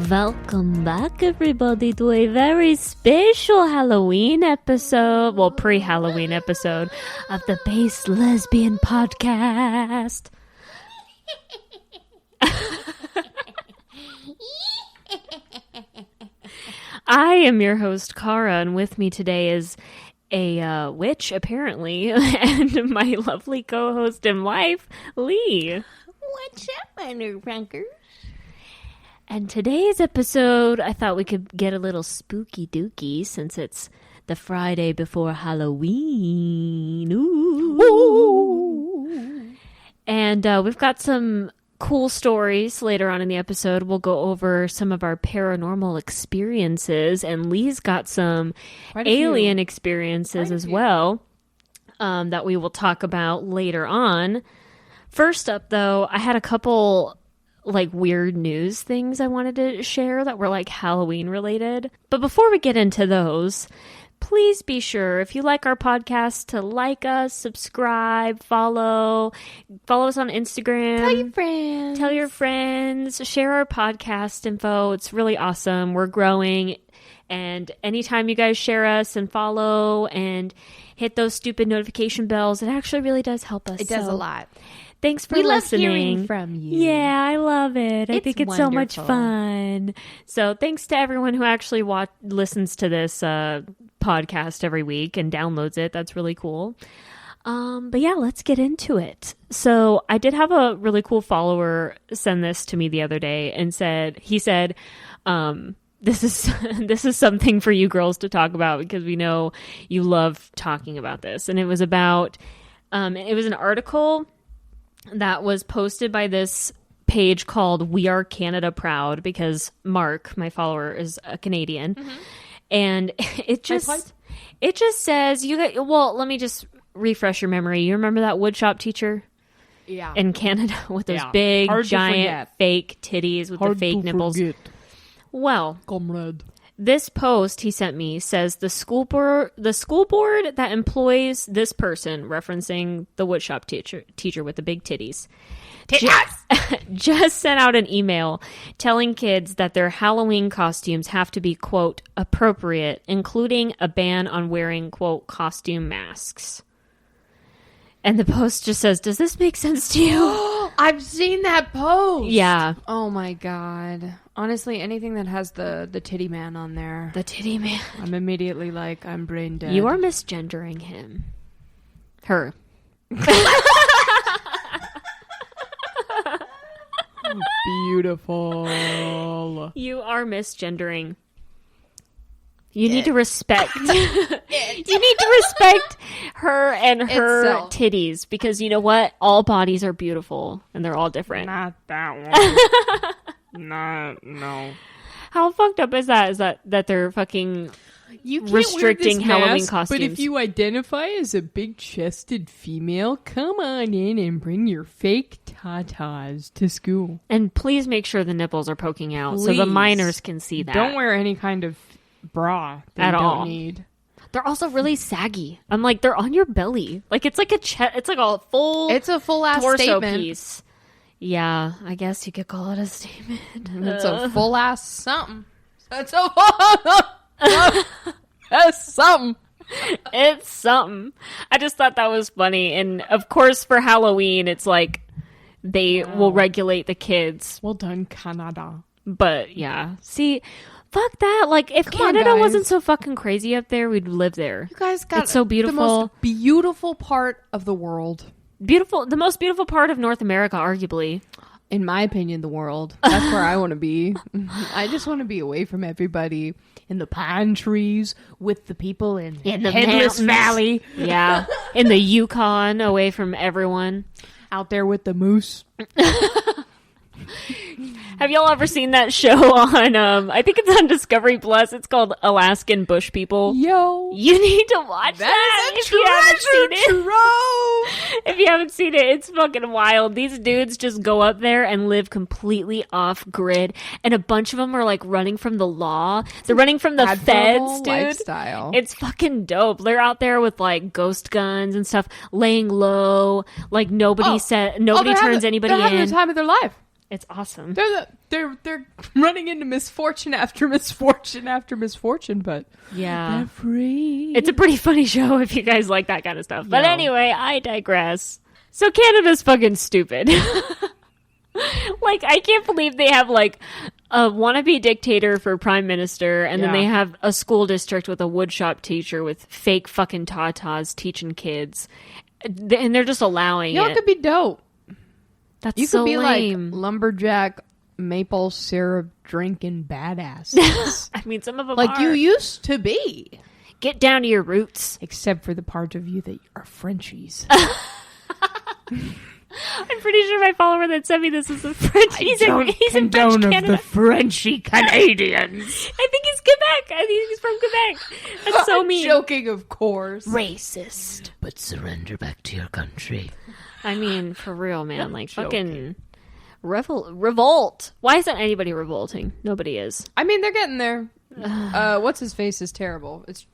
Welcome back, everybody, to a very special Halloween episode, well, pre-Halloween episode of the Base Lesbian Podcast. I am your host, Kara, and with me today is a witch, apparently, and my lovely co-host and wife, Lee. What's up, motherfuckers? And today's episode, I thought we could get a little spooky dooky since it's the Friday before Halloween. Ooh. And we've got some cool stories later on in the episode. We'll go over some of our paranormal experiences, and Lee's got some alien experiences as well that we will talk about later on. First up, though, I had a couple weird news things I wanted to share that were Halloween related. But before we get into those, please be sure, if you like our podcast, to like us, subscribe, follow us on Instagram. Tell your friends. Share our podcast info. It's really awesome. We're growing. And anytime you guys share us and follow and hit those stupid notification bells, it actually really does help us. It does a lot. Thanks for listening. listening. We love hearing from you. Yeah, I love it. I think it's wonderful. so much fun. So thanks to everyone who actually listens to this podcast every week and downloads it. That's really cool. But yeah, let's get into it. So I did have a really cool follower send this to me the other day and he said, this is something for you girls to talk about because we know you love talking about this. And it was about, it was an article that was posted by this page called We Are Canada Proud, because Mark, my follower, is a Canadian. Mm-hmm. And it just says, let me just refresh your memory. You remember that woodshop teacher? Yeah. In Canada with those big, giant, fake titties with the fake nipples. Forget. Well, comrade. This post he sent me says the school board that employs this person, referencing the woodshop teacher with the big titties, just sent out an email telling kids that their Halloween costumes have to be, quote, appropriate, including a ban on wearing, quote, costume masks. And the post just says, does this make sense to you? I've seen that post. Yeah. Oh my God. Honestly, anything that has the titty man on there. The titty man. I'm immediately I'm brain dead. You are misgendering him. Her. Beautiful. You are misgendering. You need to respect. You need to respect her and her titties, because you know what? All bodies are beautiful and they're all different. Not that one. No. How fucked up is that? Is that they're fucking restricting Halloween costumes? But if you identify as a big-chested female, come on in and bring your fake tatas to school. And please make sure the nipples are poking out so the minors can see that. Don't wear any kind of bra that you don't need. They're also really saggy. I'm they're on your belly. It's like a it's like a full. It's a full ass torso statement. Piece. Yeah, I guess you could call it a statement. It's a full ass something. It's a It's something. It's something. I just thought that was funny, and of course for Halloween, it's they will regulate the kids. Well done, Canada. But yeah, see. Fuck that. If Canada wasn't so fucking crazy up there, we'd live there. You guys got it's so beautiful. The most beautiful part of the world. Beautiful. The most beautiful part of North America, arguably. In my opinion, the world. That's where I want to be. I just want to be away from everybody in the pine trees with the people in the Headless Valley. Yeah. In the Yukon, away from everyone. Out there with the moose. Have y'all ever seen that show on, I think it's on Discovery Plus. It's called Alaskan Bush People. Yo. You need to watch that if you haven't seen it. If you haven't seen it, it's fucking wild. These dudes just go up there and live completely off grid. And a bunch of them are running from the law. They're running from the feds, dude. Lifestyle. It's fucking dope. They're out there with ghost guns and stuff, laying low. Nobody turns anybody in. They're having the time of their life. It's awesome. they're running into misfortune after misfortune after misfortune, but yeah, they're free. It's a pretty funny show if you guys like that kind of stuff. But anyway, I digress. So Canada's fucking stupid. Like, I can't believe they have, like, a wannabe dictator for prime minister, and then they have a school district with a woodshop teacher with fake fucking tatas teaching kids. And they're just allowing it. It could be dope. That's you so could be lame. like lumberjack maple syrup drinking badasses. I mean, some of them like are. you used to be. Get down to your roots. Except for the part of you that are Frenchies. I'm pretty sure my follower that sent me this is a French. He's in French Canada. The Frenchy Canadians. I think he's Quebec. I think he's from Quebec. That's so mean. Joking, of course. Racist. But surrender back to your country. I mean, for real, man. Like, fucking revolt. Why isn't anybody revolting? Nobody is. I mean, they're getting there. What's his face is terrible. It's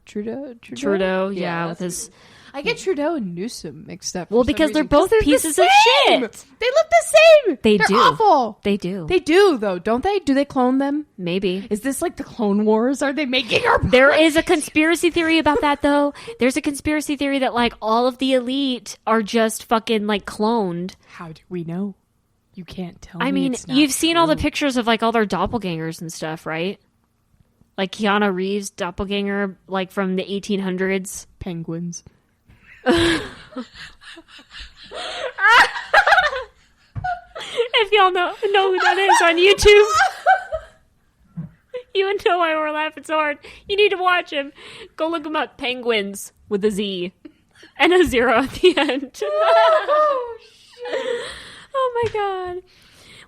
Trudeau. Trudeau, yeah, with his. I get Trudeau and Newsom mixed up. Well, because they're both pieces of shit. They look the same. They're do. Awful. They do. They do, though, don't they? Do they clone them? Maybe. Is this like the Clone Wars? Are they making our? There is a conspiracy theory about that, though. There's a conspiracy theory that like all of the elite are just fucking like cloned. How do we know? You can't tell me. I mean, it's not you've seen true. all the pictures of like all their doppelgangers and stuff, right? Like Keanu Reeves' doppelganger, like from the 1800s. Penguins. If y'all know who that is on YouTube, you would know why we're laughing so hard. You need to watch him. Go look him up. Penguins with a Z and a 0 at the end. Oh, shit. Oh my god.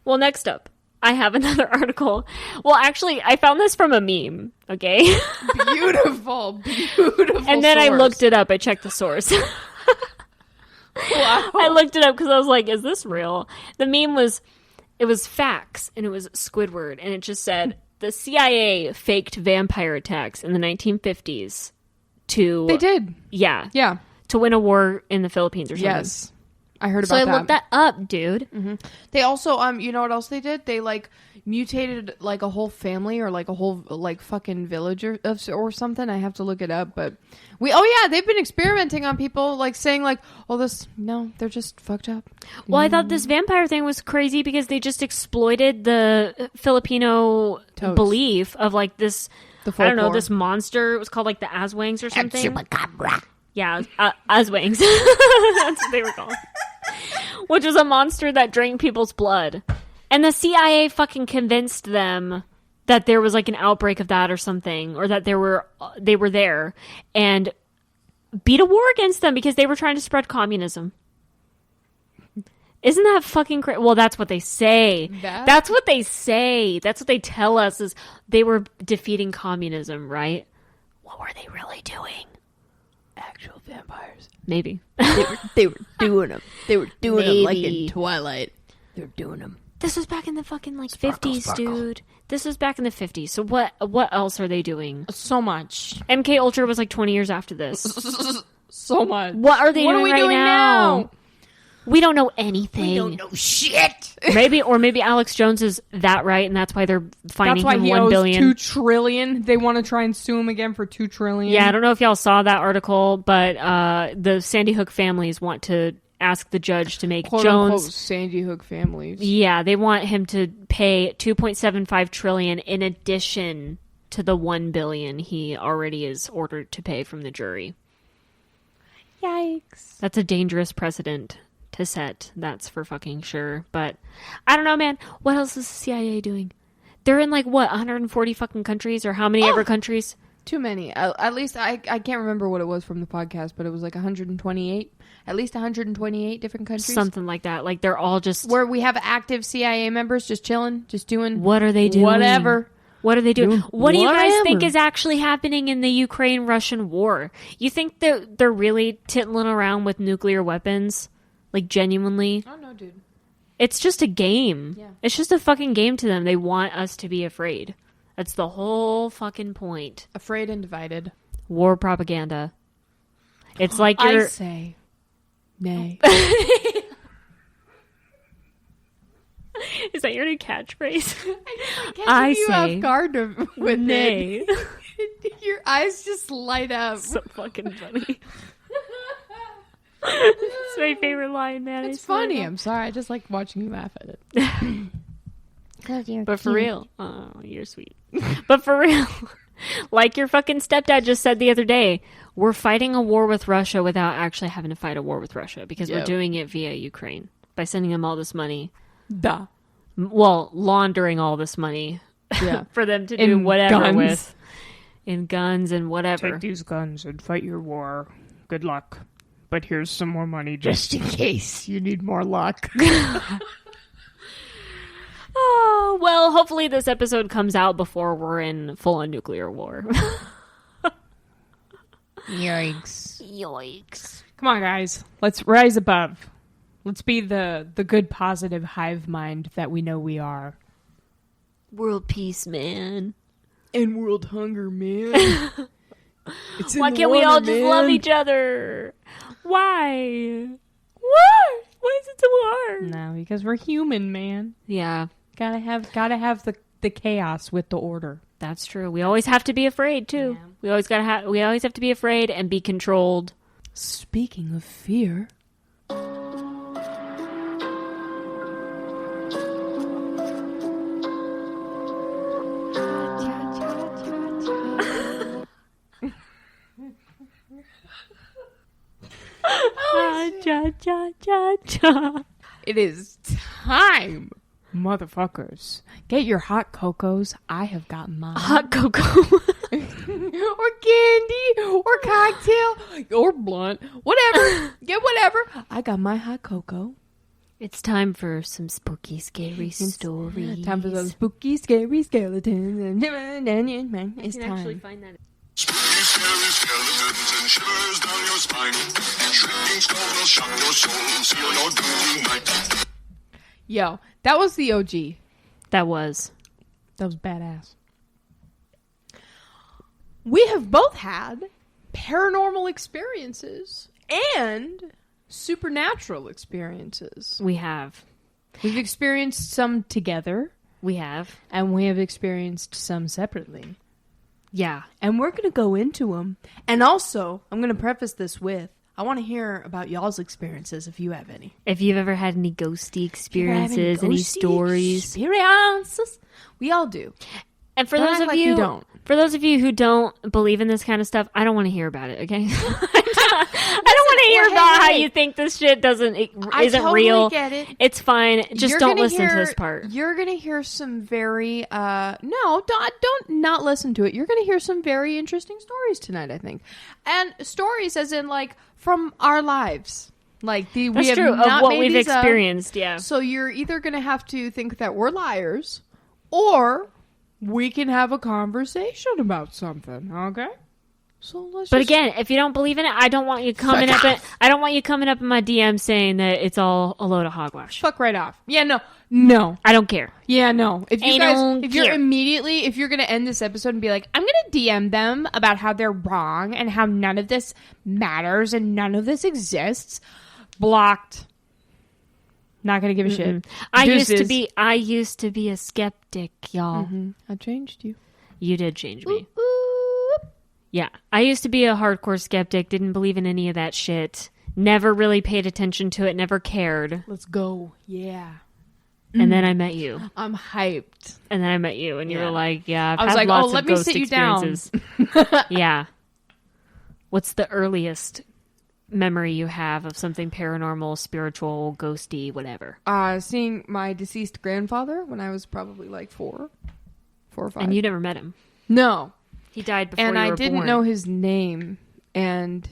Well, next up, I have another article. Well, actually, I found this from a meme, okay? Beautiful. And then I looked it up. I checked the source. Wow. I looked it up because I was like, is this real? The meme was, it was facts, and it was Squidward, and it just said, the CIA faked vampire attacks in the 1950s to... They did. Yeah. Yeah. To win a war in the Philippines or something. Yes. I heard about that. So I looked that up, dude. Mm-hmm. They also, you know what else they did? They like mutated like a whole family or like a whole like fucking village or something. I have to look it up, but they've been experimenting on people, like saying like, they're just fucked up. Well, I thought this vampire thing was crazy because they just exploited the Filipino belief of like this. I don't know, this monster. It was called like the Aswangs or something. Yeah, Aswangs. That's what they were called. Which was a monster that drank people's blood. And the CIA fucking convinced them that there was like an outbreak of that or something, or that they were there, and beat a war against them because they were trying to spread communism. Isn't that fucking crazy? Well, that's what they say. That's what they say. That's what they tell us is they were defeating communism, right? What were they really doing? Actual vampires. Maybe. They were doing them. They were doing them like in Twilight. They were doing them. This was back in the fucking like 50s, dude. This was back in the 50s. So what else are they doing? So much. MK Ultra was like 20 years after this. So much. What are they doing we right doing now? We don't know anything. We don't know shit. Maybe Alex Jones is that right, and that's why they're finding him he $1 owes billion. $2 trillion. They want to try and sue him again for $2 trillion. Yeah, I don't know if y'all saw that article, but the Sandy Hook families want to ask the judge to make quote, Jones unquote, Sandy Hook families. Yeah, they want him to pay $2.75 trillion in addition to the $1 billion he already is ordered to pay from the jury. Yikes! That's a dangerous precedent to set. That's for fucking sure. But I don't know, man. What else is the CIA doing? They're in like what 140 fucking countries, or how many ever countries? Too many. At least I can't remember what it was from the podcast, but it was like 128. At least 128 different countries. Something like that. Like they're all just where we have active CIA members just chilling, just doing. What are they doing? Whatever. What are they doing? What do you guys Whatever. think is actually happening in the Ukraine-Russian war? You think that they're really tittling around with nuclear weapons? Like genuinely? Oh no, dude. It's just a game. Yeah. It's just a fucking game to them. They want us to be afraid. That's the whole fucking point. Afraid and divided. War propaganda. It's like you're... I say nay. Is that your new catchphrase? I say off guard with nay. It. Your eyes just light up. So fucking funny. It's my favorite line, man. It's funny. I'm sorry. I just like watching you laugh at it. But for real, oh, you're sweet. But for real, like your fucking stepdad just said the other day, we're fighting a war with Russia without actually having to fight a war with Russia because we're doing it via Ukraine by sending them all this money. Duh. Well, laundering all this money for them to do whatever guns. with. In guns and whatever. Take these guns and fight your war. Good luck. But here's some more money just in case you need more luck. Oh, well, hopefully this episode comes out before we're in full-on nuclear war. Yikes. Yikes. Come on, guys. Let's rise above. Let's be the good, positive hive mind that we know we are. World peace, man. And world hunger, man. Why can't we all just love each other? Why? Why? Why is it so hard? No, because we're human, man. Yeah. Gotta have the chaos with the order. That's true. We always have to be afraid too. Yeah. We always have to be afraid and be controlled. Speaking of fear. Cha, cha, cha, cha. It is time, motherfuckers. Get your hot cocos. I have got mine. Hot cocoa. Or candy. Or cocktail. Or blunt. Whatever. Get whatever. I got my hot cocoa. It's time for some spooky, scary stories. Time for some spooky, scary skeletons. It's time. Actually find that. Spooky, scary skeletons and shivers down your spine. Shrieking skulls will shock your soul, seal your doom tonight. Yo, that was the OG. That was badass. We have both had paranormal experiences and supernatural experiences. We have. We've experienced some together. We have. And we have experienced some separately. Yeah. And we're going to go into them. And also, I'm going to preface this with, I want to hear about y'all's experiences if you have any. If you've ever had any ghosty experiences, any stories. Experiences. We all do. And for those of you who don't believe in this kind of stuff, I don't want to hear about it, okay? I don't want to hear about how you think this shit isn't real. Get it. It's fine. Just don't listen to this part. You're going to hear some very don't not listen to it. You're going to hear some very interesting stories tonight, I think. And stories as in like from our lives. Like That's true, of what we've experienced, yeah. So you're either going to have to think that we're liars or we can have a conversation about something, okay? So But again, if you don't believe in it, I don't want you coming up in my DM saying that it's all a load of hogwash. Fuck right off. Yeah, no. I don't care. Yeah, no. If you're going to end this episode and be like, I'm going to DM them about how they're wrong and how none of this matters and none of this exists, blocked. Not going to give a shit. I used to be a skeptic, y'all. Mm-hmm. I changed you. You did change me. Yeah, I used to be a hardcore skeptic, didn't believe in any of that shit, never really paid attention to it, never cared. Let's go. Yeah. And then I met you. I'm hyped. And then I met you, and you were like, yeah, I was like, lots let of me ghost sit you experiences. down. Yeah. What's the earliest memory you have of something paranormal, spiritual, ghosty, whatever? Seeing my deceased grandfather when I was probably like 4 or 5. And you never met him? No. He died before you were born. And I didn't know his name. And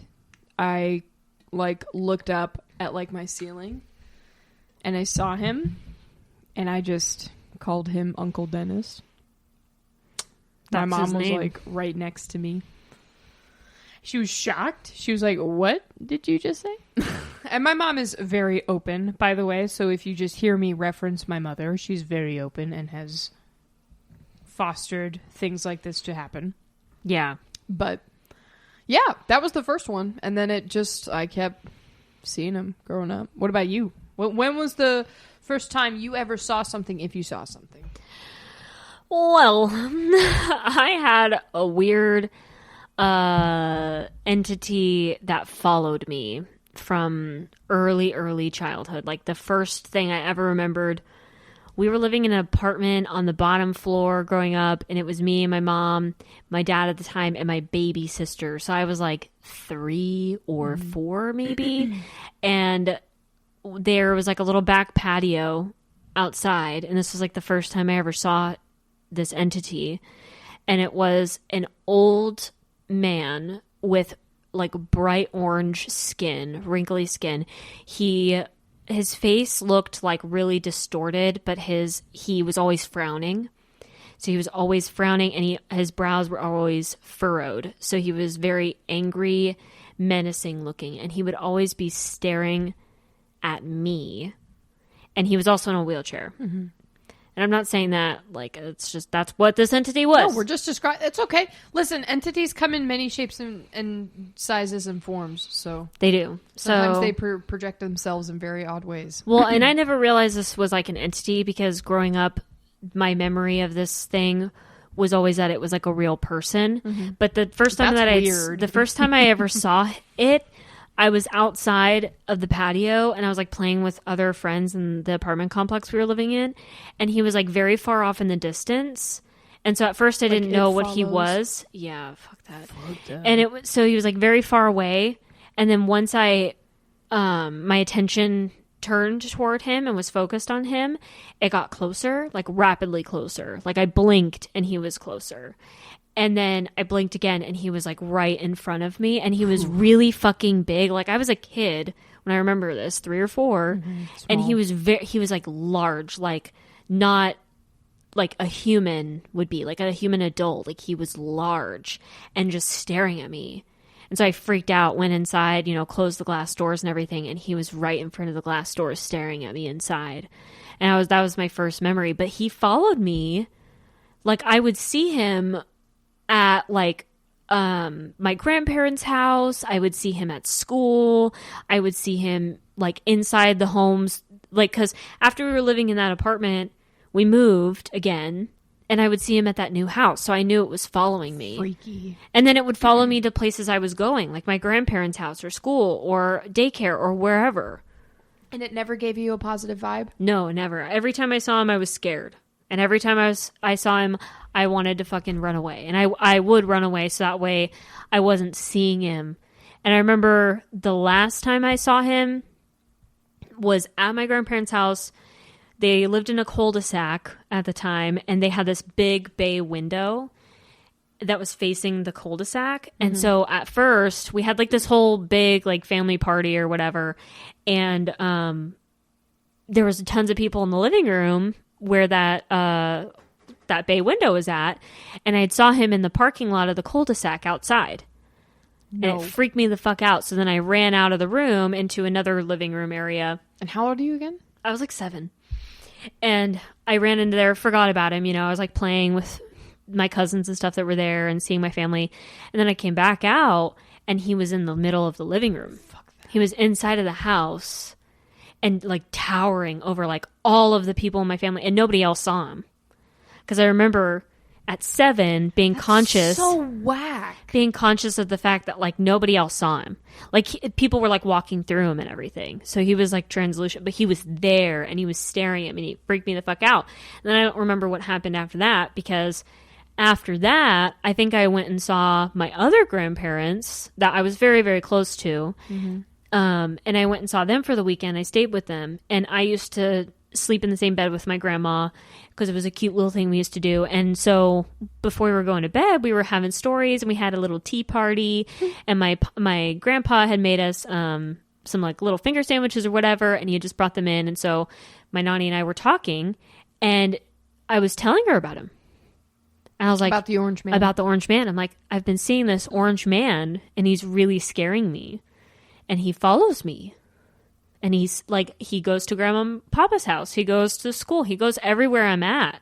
I like looked up at like my ceiling and I saw him and I just called him Uncle Dennis. My mom was like right next to me. She was shocked. She was like, "What did you just say?" And my mom is very open, by the way. So if you just hear me reference my mother, she's very open and has fostered things like this to happen. Yeah. But yeah, that was the first one. And then I kept seeing him growing up. What about you? When was the First time you ever saw something, if you saw something. Well, I had a weird entity that followed me from early childhood. Like the first thing I ever remembered, we were living in an apartment on the bottom floor growing up, and it was me and my mom, my dad at the time, and my baby sister. So I was like 3 or 4 maybe. And there was like a little back patio outside, and this was like the first time I ever saw this entity. And it was an old man with like bright orange skin, wrinkly skin. His face looked like really distorted, but he was always frowning. So he was always frowning, and his brows were always furrowed. So he was very angry, menacing looking, and he would always be staring at me. And he was also in a wheelchair. Mm-hmm. And I'm not saying that, like, it's just, that's what this entity was. No, we're just describing, it's okay. Listen, entities come in many shapes and sizes and forms, so. They do. Sometimes they project themselves in very odd ways. Well, and I never realized this was like an entity, because growing up, my memory of this thing was always that it was like a real person. Mm-hmm. But the first time the first time I ever saw it, I was outside of the patio, and I was like playing with other friends in the apartment complex we were living in, and he was like very far off in the distance. And so at first I didn't know what he was. Yeah, fuck that. And so he was like very far away. And then once my attention turned toward him and was focused on him, it got closer, like rapidly closer. Like I blinked and he was closer. And then I blinked again, and he was like right in front of me, and he was really fucking big. Like I was a kid when I remember this, 3 or 4, and he was like large, like not like a human would be, like a human adult. Like he was large and just staring at me. And so I freaked out, went inside, closed the glass doors and everything, and he was right in front of the glass doors staring at me inside. And that was my first memory. But he followed me. Like I would see him at like my grandparents' house. I would see him at school. I would see him like inside the homes, like, because after we were living in that apartment, we moved again, and I would see him at that new house. So I knew it was following me. Freaky. And then it would follow me to places I was going, like my grandparents' house or school or daycare or wherever. And it never gave you a positive vibe? No, never. Every time I saw him, I was scared. And every time I saw him, I wanted to fucking run away. And I would run away, so that way I wasn't seeing him. And I remember the last time I saw him was at my grandparents' house. They lived in a cul-de-sac at the time, and they had this big bay window that was facing the cul-de-sac. Mm-hmm. And so at first, we had like this whole big like family party or whatever. And there was tons of people in the living room where that bay window was at, and I saw him in the parking lot of the cul-de-sac outside. No. And it freaked me the fuck out. So then I ran out of the room into another living room area. And how old are you again? I was like 7. And I ran into there, forgot about him. I was like playing with my cousins and stuff that were there and seeing my family. And then I came back out, and he was in the middle of the living room. Fuck that. He was inside of the house and like towering over like all of the people in my family, and nobody else saw him. Because I remember at 7 being conscious. So whack. Being conscious of the fact that like nobody else saw him. Like people were like walking through him and everything. So he was like translucent, but he was there and he was staring at me, and he freaked me the fuck out. And then I don't remember what happened after that, because after that, I think I went and saw my other grandparents that I was very, very close to. Mm-hmm. And I went and saw them for the weekend. I stayed with them, and I used to sleep in the same bed with my grandma because it was a cute little thing we used to do. And so before we were going to bed, we were having stories, and we had a little tea party, and my grandpa had made us some like little finger sandwiches or whatever, and he had just brought them in. And so my nanny and I were talking, and I was telling her about him. And I was like, about the orange man. About the orange man. I'm like, I've been seeing this orange man, and he's really scaring me. And he follows me. And he's like, he goes to Grandma and Papa's house. He goes to school. He goes everywhere I'm at.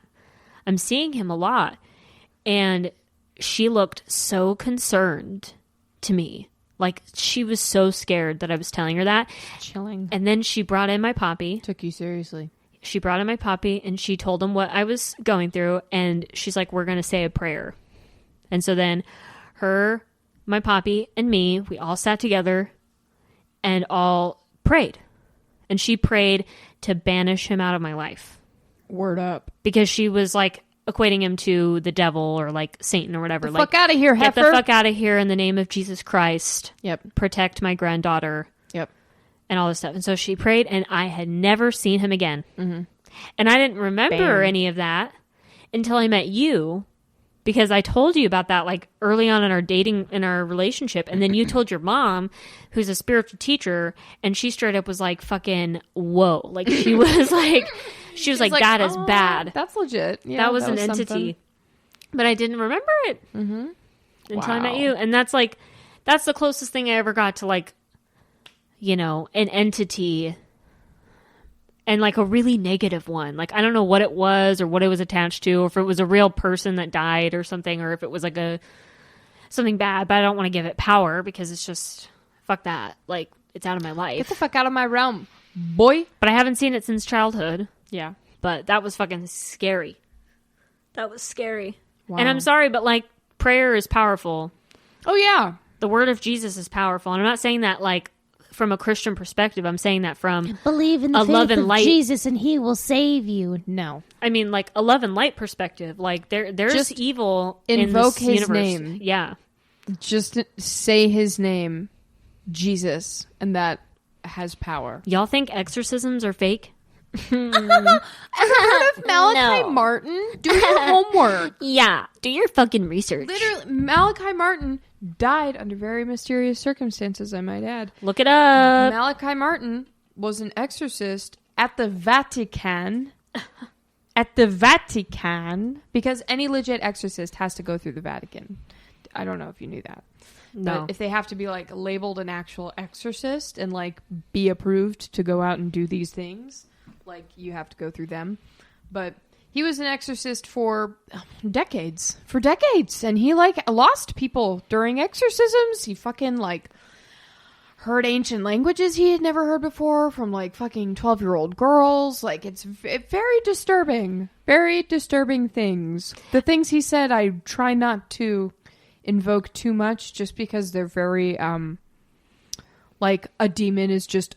I'm seeing him a lot. And she looked so concerned to me. Like, she was so scared that I was telling her that. Chilling. And then she brought in my poppy. Took you seriously. she brought in my poppy and she told him what I was going through. And she's like, we're going to say a prayer. And so then her, my poppy, and me, we all sat together and all prayed. And she prayed to banish him out of my life. Word up. Because she was like equating him to the devil or like Satan or whatever. The like, fuck out of here, heifer. Get the fuck out of here in the name of Jesus Christ. Yep. Protect my granddaughter. Yep. And all this stuff. And so she prayed and I had never seen him again. Mm-hmm. And I didn't remember any of that until I met you. Because I told you about that like early on in our dating, in our relationship. And then you told your mom, who's a spiritual teacher, and she straight up was like, fucking, whoa. Like she was like, that is bad. That's legit. Yeah, that was an entity. Something. But I didn't remember it until I met you. And that's like, that's the closest thing I ever got to like, you know, an entity. And like a really negative one. Like, I don't know what it was or what it was attached to, or if it was a real person that died or something, or if it was like something bad, but I don't want to give it power because it's just, fuck that. Like, it's out of my life. Get the fuck out of my realm, boy. But I haven't seen it since childhood. Yeah. But that was fucking scary. That was scary. Wow. And I'm sorry, but like, prayer is powerful. Oh, yeah. The word of Jesus is powerful. And I'm not saying that like, from a Christian perspective, I'm saying that from believe in the a faith love and of light. Jesus and he will save you. No. I mean, like a love and light perspective. Like there's just evil invoke in this his universe. name. Yeah. Just say his name, Jesus, and that has power. Y'all think exorcisms are fake? Ever heard of Malachi Martin? Do your homework. Yeah. Do your fucking research. Literally, Malachi Martin died under very mysterious circumstances, I might add. Look it up. Malachi Martin was an exorcist at the Vatican. At the Vatican. Because any legit exorcist has to go through the Vatican. I don't know if you knew that. No. But if they have to be like labeled an actual exorcist and like be approved to go out and do these things, like you have to go through them. But he was an exorcist for decades. For decades. And he like lost people during exorcisms. He fucking like heard ancient languages he had never heard before from like fucking 12-year-old girls. Like it's very disturbing. Very disturbing things. The things he said I try not to invoke too much just because they're very like a demon is just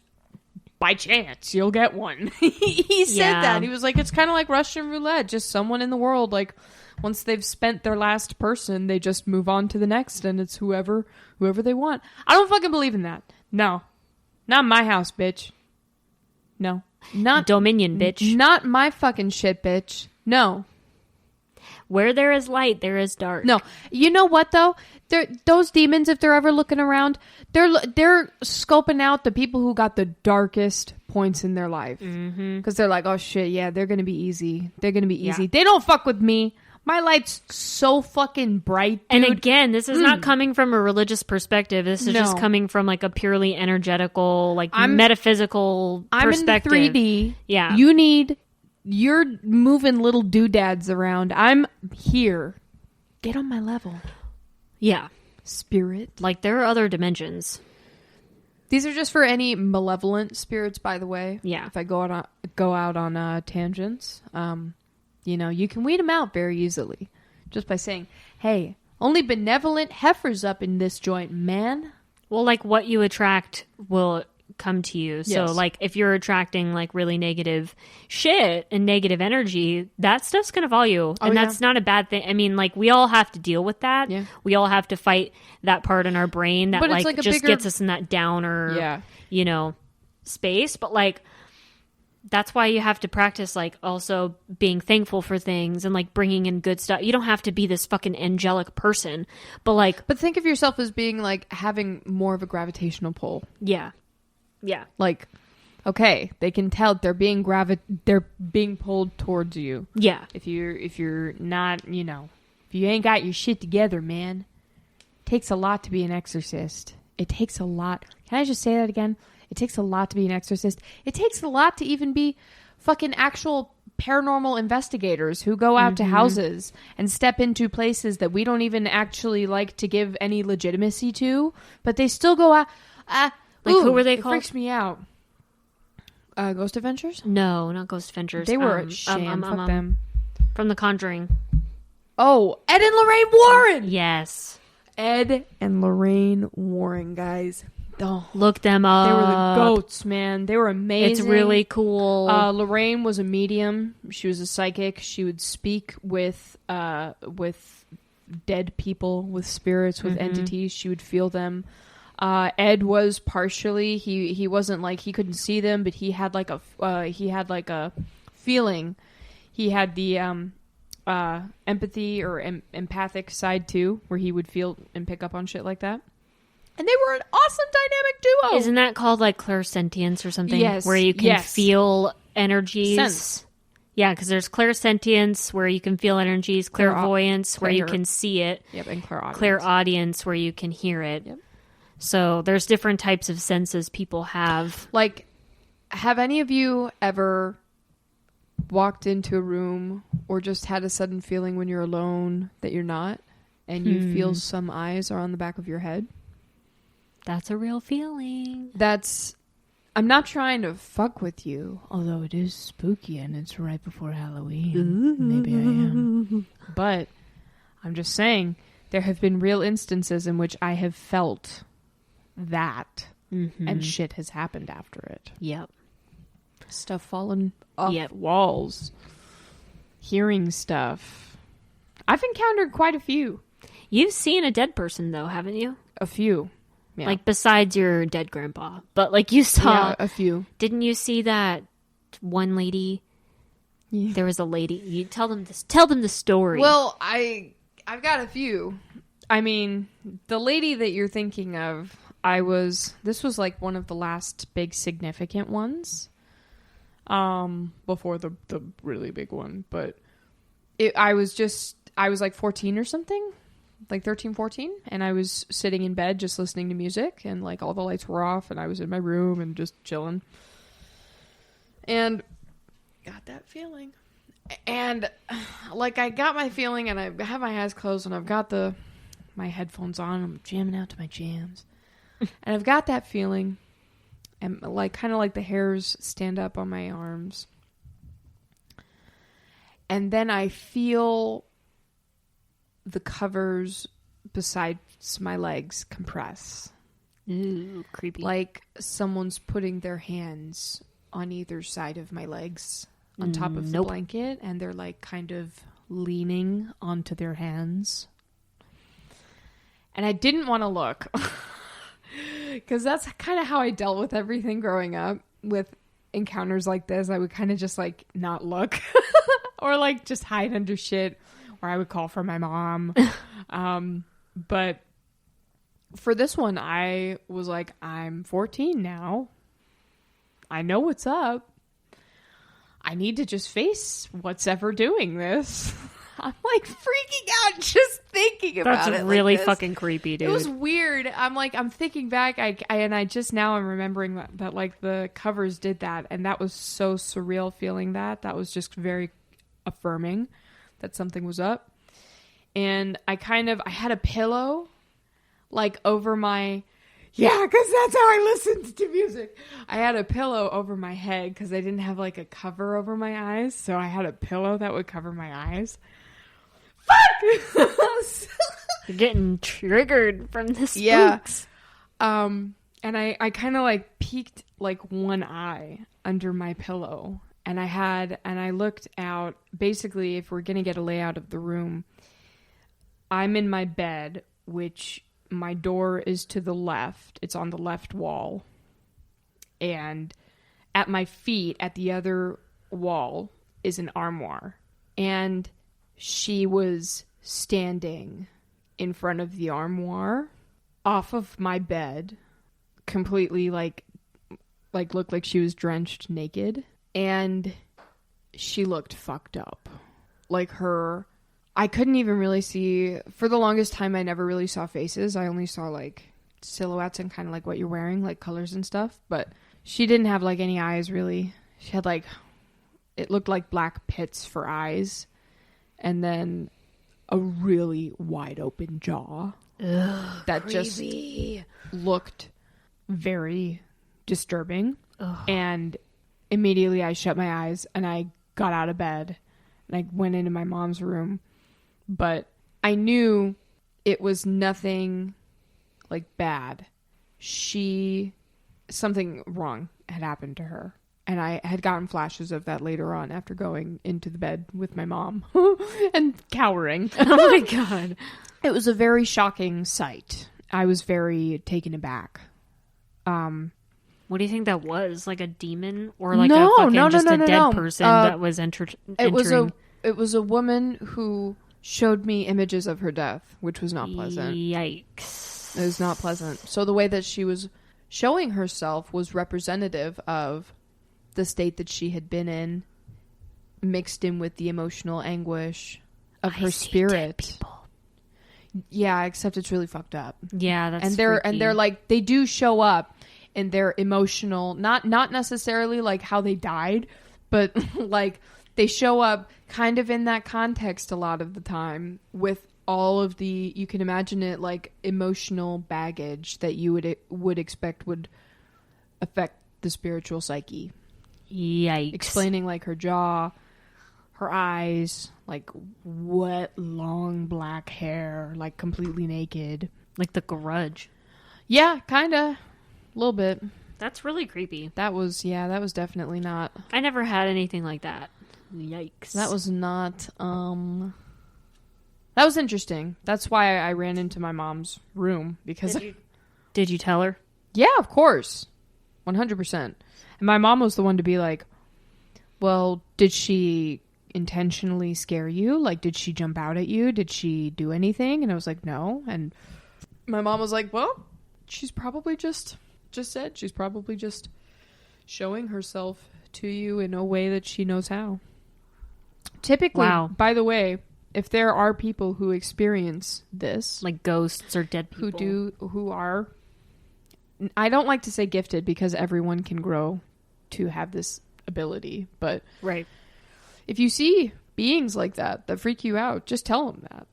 by chance you'll get one. He said that. He was like, it's kind of like Russian roulette. Just someone in the world, like once they've spent their last person, they just move on to the next, and it's whoever they want. I don't fucking believe in that. No, not my house, bitch. No, not Dominion, bitch. Not my fucking shit, bitch. No. Where there is light, there is dark. No, you know what though? Those demons, if they're ever looking around, they're scoping out the people who got the darkest points in their life, because they're like, oh shit, yeah, they're gonna be easy. They're gonna be easy. They don't fuck with me. My light's so fucking bright, dude. And again, this is not coming from a religious perspective. This is just coming from like a purely energetical, like metaphysical perspective. I'm in 3D. Yeah, you're moving little doodads around. I'm here. Get on my level. Yeah. Spirit. Like, there are other dimensions. These are just for any malevolent spirits, by the way. Yeah. If I go out on tangents, you know, you can weed them out very easily. Just by saying, hey, only benevolent heifers up in this joint, man. Well, like, what you attract will come to you. So like if you're attracting like really negative shit and negative energy, that stuff's gonna follow you. And that's not a bad thing. I mean, like we all have to deal with that. Yeah. We all have to fight that part in our brain that like just gets us in that downer you know, space. But like that's why you have to practice like also being thankful for things and like bringing in good stuff. You don't have to be this fucking angelic person, but think of yourself as being like having more of a gravitational pull. Yeah. Yeah. Like, okay, they can tell they're being pulled towards you. Yeah. If you're not, you know, if you ain't got your shit together, man, it takes a lot to be an exorcist. It takes a lot. Can I just say that again? It takes a lot to be an exorcist. It takes a lot to even be fucking actual paranormal investigators who go out to houses and step into places that we don't even actually like to give any legitimacy to, but they still go out. Like, who were they called? It freaks me out. Ghost Adventures? No, not Ghost Adventures. They were a sham. Fuck them. From The Conjuring. Oh, Ed and Lorraine Warren! Yes. Ed and Lorraine Warren, guys. Oh, Look them up. they were the goats, man. They were amazing. It's really cool. Lorraine was a medium. She was a psychic. She would speak with dead people, with spirits, with entities. She would feel them. Ed was partially, he wasn't like, he couldn't see them, but he had like a feeling. He had the empathy or empathic side too, where he would feel and pick up on shit like that. And they were an awesome dynamic duo. Isn't that called like clairsentience or something? Yes. Where you can feel energies. Sense. Yeah, because there's clairsentience where you can feel energies, clairvoyance where you can see it. Yep, and clairaudience. Clairaudience where you can hear it. Yep. So there's different types of senses people have. Like, have any of you ever walked into a room or just had a sudden feeling when you're alone that you're not, and you feel some eyes are on the back of your head? That's a real feeling. I'm not trying to fuck with you, although it is spooky and it's right before Halloween. Maybe I am. But I'm just saying, there have been real instances in which I have felt that, and shit has happened after it. Yep. Stuff falling off walls. Hearing stuff. I've encountered quite a few. You've seen a dead person, though, haven't you? A few. Yeah. Like, besides your dead grandpa. But, like, you saw... Yeah, a few. Didn't you see that one lady? Yeah. There was a lady. You tell them the story. Well, I've got a few. I mean, the lady that you're thinking of, this was like one of the last big significant ones. Before the really big one, but I was like 14 or something, like 13, 14, and I was sitting in bed just listening to music, and like all the lights were off, and I was in my room and just chilling, and got that feeling, and like I got my feeling, and I have my eyes closed, and I've got my headphones on, I'm jamming out to my jams, and I've got that feeling. And like kind of like the hairs stand up on my arms. And then I feel the covers besides my legs compress. Ooh, creepy. Like someone's putting their hands on either side of my legs on top of the blanket, and they're like kind of leaning onto their hands. And I didn't want to look. Because that's kind of how I dealt with everything growing up. With encounters like this, I would kind of just like not look. Or like just hide under shit. Or I would call for my mom. But for this one, I was like, I'm 14 now. I know what's up. I need to just face what's ever doing this. I'm like freaking out just thinking about it. That's really like fucking creepy, dude. It was weird. I'm thinking back, I just now I'm remembering that like the covers did that, and that was so surreal feeling that. That was just very affirming that something was up. And I had a pillow like over my... Yeah, because that's how I listened to music. I had a pillow over my head because I didn't have like a cover over my eyes. So I had a pillow that would cover my eyes. Fuck! You're getting triggered from the spooks. Yeah. And I kind of like peeked like one eye under my pillow. And I looked out. Basically, if we're going to get a layout of the room, I'm in my bed, which... my door is to the left. It's on the left wall. And at my feet, at the other wall, is an armoire. And she was standing in front of the armoire, off of my bed, completely like looked like she was drenched naked. And she looked fucked up. Like I couldn't even really see, for the longest time, I never really saw faces. I only saw like silhouettes and kind of like what you're wearing, like colors and stuff. But she didn't have like any eyes really. She had like, it looked like black pits for eyes. And then a really wide open jaw. Ugh, that creepy. Just looked very disturbing. Ugh. And immediately I shut my eyes and I got out of bed and I went into my mom's room. But I knew it was nothing like bad. Something wrong had happened to her. And I had gotten flashes of that later on after going into the bed with my mom and cowering. Oh my God. It was a very shocking sight. I was very taken aback. What do you think that was? Like a demon or like a dead person that was entering? It was a woman who showed me images of her death, which was not pleasant. Yikes. It was not pleasant. So the way that she was showing herself was representative of the state that she had been in, mixed in with the emotional anguish of her spirit. Yeah, except it's really fucked up. Yeah, that's and they're like, they do show up in their emotional, not necessarily like how they died, but like they show up kind of in that context a lot of the time with all of the, you can imagine it like emotional baggage that you would expect would affect the spiritual psyche. Yikes. Explaining like her jaw, her eyes, like wet, long black hair, like completely naked. Like The Grudge. Yeah, kind of. A little bit. That's really creepy. That was definitely not. I never had anything like that. Yikes. That was not, that was interesting. That's why I ran into my mom's room because... Did you tell her? Yeah, of course. 100%. And my mom was the one to be like, well, did she intentionally scare you? Like, did she jump out at you? Did she do anything? And I was like, no. And my mom was like, well, she's probably just she's probably just showing herself to you in a way that she knows how. Typically, wow. By the way, if there are people who experience this, like ghosts or dead people who are, I don't like to say gifted because everyone can grow to have this ability, but right. If you see beings like that freak you out, just tell them that.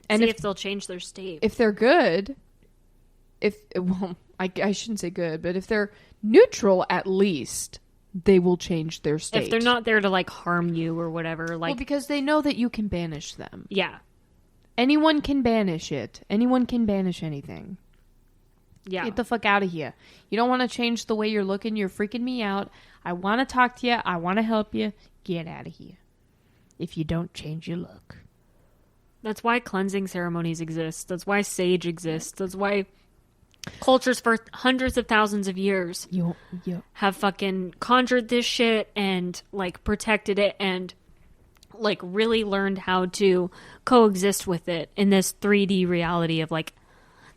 And see if they'll change their state. If they're good, I shouldn't say good, but if they're neutral, at least they will change their state. If they're not there to like harm you or whatever, like, well, because they know that you can banish them. Yeah. Anyone can banish it. Anyone can banish anything. Yeah. Get the fuck out of here. You don't want to change the way you're looking. You're freaking me out. I want to talk to you. I want to help you. Get out of here. If you don't change your look. That's why cleansing ceremonies exist. That's why sage exists. That's why cultures for hundreds of thousands of years have fucking conjured this shit and like protected it and like really learned how to coexist with it in this 3D reality of like,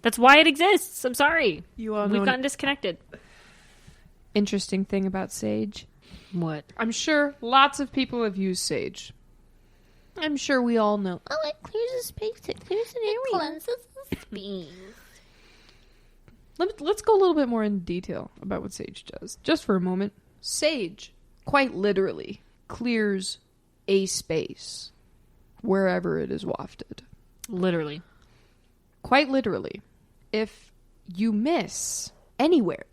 that's why it exists. I'm sorry. We've gotten disconnected. Interesting thing about sage. What? I'm sure lots of people have used sage. I'm sure we all know. Oh, it clears the space. It clears an area. It cleanses the space. Let's go a little bit more in detail about what sage does. Just for a moment. Sage, quite literally, clears a space wherever it is wafted. Literally. Quite literally. If you miss anywhere,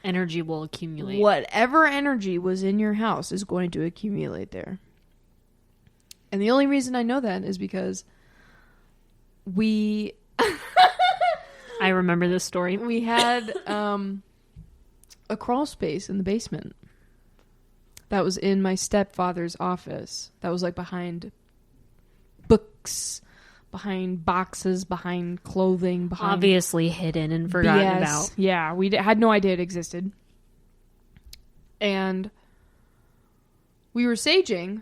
energy will accumulate. Whatever energy was in your house is going to accumulate there. And the only reason I know that is because I remember this story. We had a crawl space in the basement that was in my stepfather's office. That was like behind books, behind boxes, behind clothing, behind obviously hidden and forgotten BS. about. Yeah, we had no idea it existed. And we were saging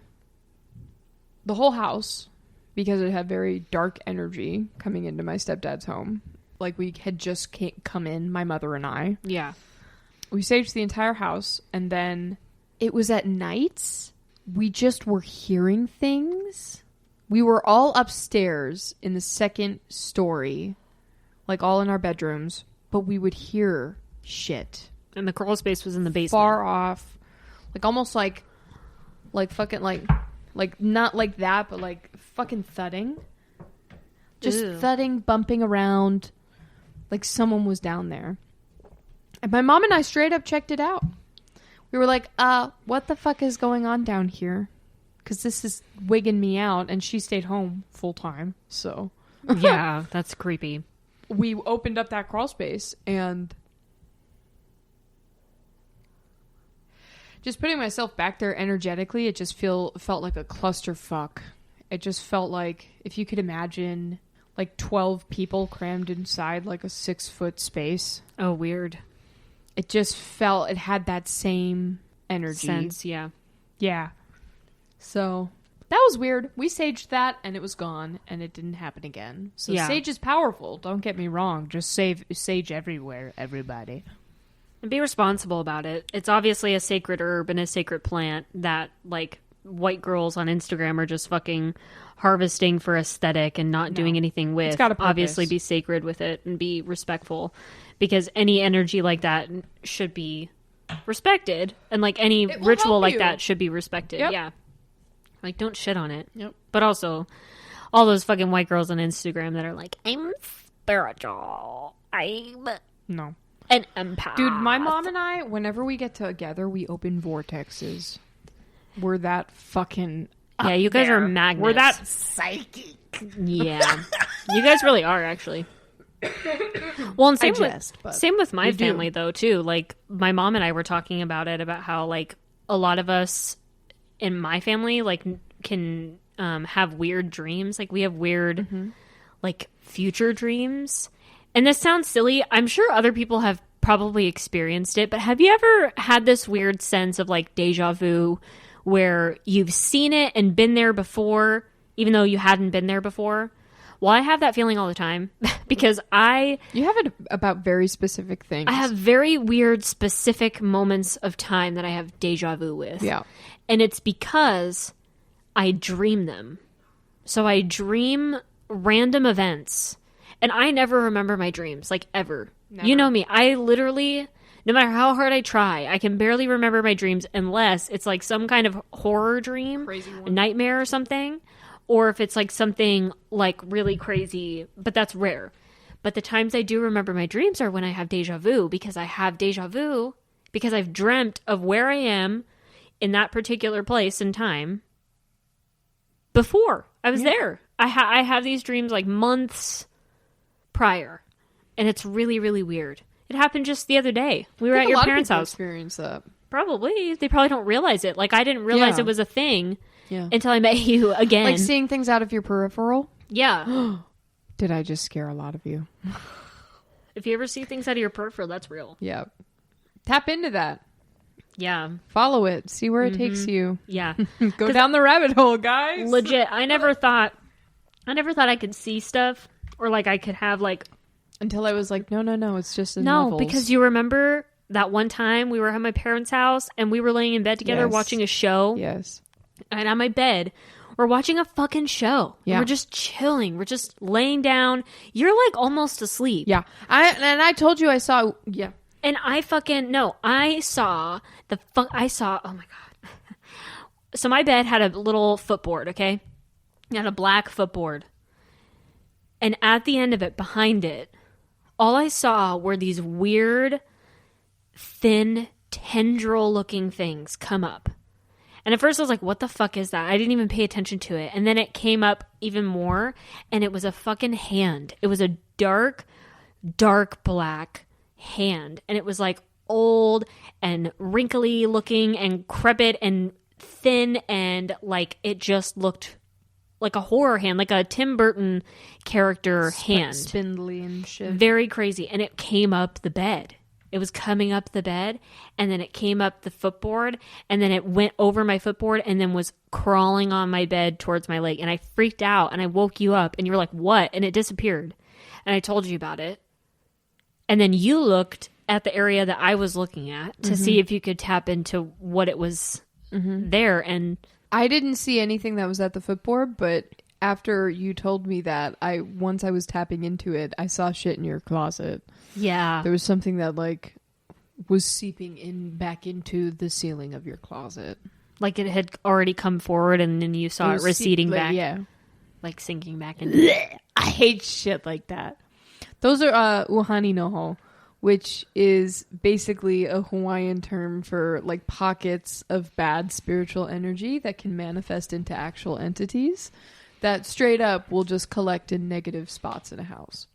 the whole house because it had very dark energy coming into my stepdad's home. Like we had just come in, my mother and I. Yeah. We saged the entire house, and then it was at nights. We just were hearing things. We were all upstairs in the second story, like all in our bedrooms, but we would hear shit. And the crawl space was in the basement. Far off. Like almost like fucking like not like that, but like fucking thudding. Just Ew. thudding, bumping around. Like someone was down there. And my mom and I straight up checked it out. We We were like, what the fuck is going on down here? Because this is wigging me out, and she stayed home full time. So Yeah, that's creepy. we opened up that crawl space, and just putting myself back there energetically, it just felt like a clusterfuck. It just felt like, if you could imagine, like 12 people crammed inside like a 6-foot space. Oh, weird. It just felt, it had that same energy. Sense, yeah. Yeah. So that was weird. We saged that, and it was gone, and it didn't happen again. So Yeah. sage is powerful. Don't get me wrong. Just sage everywhere, everybody. And be responsible about it. It's obviously a sacred herb and a sacred plant that, like, white girls on Instagram are just fucking harvesting for aesthetic and not doing anything with. It's got a purpose. Obviously be sacred with it and be respectful, because any energy like that should be respected, and like any It will ritual help like you. that should be respected. Yep. Yeah. Like, don't shit on it. Yep. But also, all those fucking white girls on Instagram that are like, I'm spiritual. I'm No. an empath. Dude, my mom and I, whenever we get together, we open vortexes. We're that fucking... Yeah, you guys are magnets. We're that... Psychic. Yeah. You guys really are, actually. Well, and same with my family, though, too. Like, my mom and I were talking about it, about how, like, a lot of us in my family, like, can have weird dreams. Like, we have weird, like, future dreams. And this sounds silly. I'm sure other people have probably experienced it, but have you ever had this weird sense of, like, deja vu, where you've seen it and been there before, even though you hadn't been there before? Well, I have that feeling all the time because You have it about very specific things. I have very weird, specific moments of time that I have deja vu with. Yeah. And it's because I dream them. So I dream random events. And I never remember my dreams, like, ever. Never. You know me. I literally, no matter how hard I try, I can barely remember my dreams unless it's like some kind of horror dream, Crazy one. a nightmare or something. Or if it's like something like really crazy, but that's rare. But the times I do remember my dreams are when I have deja vu, because I have deja vu because I've dreamt of where I am in that particular place and time before I was there. I have these dreams like months prior, and it's really, really weird. It happened just the other day. We were at your parents' house. Experience that. Probably. They probably don't realize it. Like, I didn't realize it was a thing until I met you again. Like seeing things out of your peripheral. Yeah. Did I just scare a lot of you? If you ever see things out of your peripheral, that's real. Yeah. Tap into that. Yeah. Follow it. See where it takes you. Yeah. Go down the rabbit hole, guys. Legit. I never thought I could see stuff, or like I could have like... Until I was like, no, it's just in No, novels. because you remember that one time we were at my parents' house and we were laying in bed together Yes. watching a show. Yes. And on my bed, we're watching a fucking show. Yeah. We're just chilling. We're just laying down. You're like almost asleep. Yeah. I told you I saw... Yeah. And I fucking... No, I saw... Oh my God. So my bed had a little footboard, okay? It had a black footboard. And at the end of it, behind it, all I saw were these weird, thin, tendril-looking things come up. And at first I was like, what the fuck is that? I didn't even pay attention to it. And then it came up even more, and it was a fucking hand. It was a dark, dark black hand. And it was like old and wrinkly looking and crepit and thin, and like it just looked like a horror hand, like a Tim Burton character hand. Spindly and shit. Very crazy. And it came up the bed. It was coming up the bed, and then it came up the footboard, and then it went over my footboard and then was crawling on my bed towards my leg. And I freaked out, and I woke you up, and you were like, what? And it disappeared. And I told you about it. And then you looked at the area that I was looking at to see if you could tap into what it was there. And I didn't see anything that was at the footboard, but after you told me that, once I was tapping into it, I saw shit in your closet. yeah. There was something that like was seeping back into the ceiling of your closet. Like it had already come forward, and then you saw it was receding like, back. Yeah. Like sinking back into I hate shit like that. Those are uhani no ho, which is basically a Hawaiian term for like pockets of bad spiritual energy that can manifest into actual entities that straight up will just collect in negative spots in a house.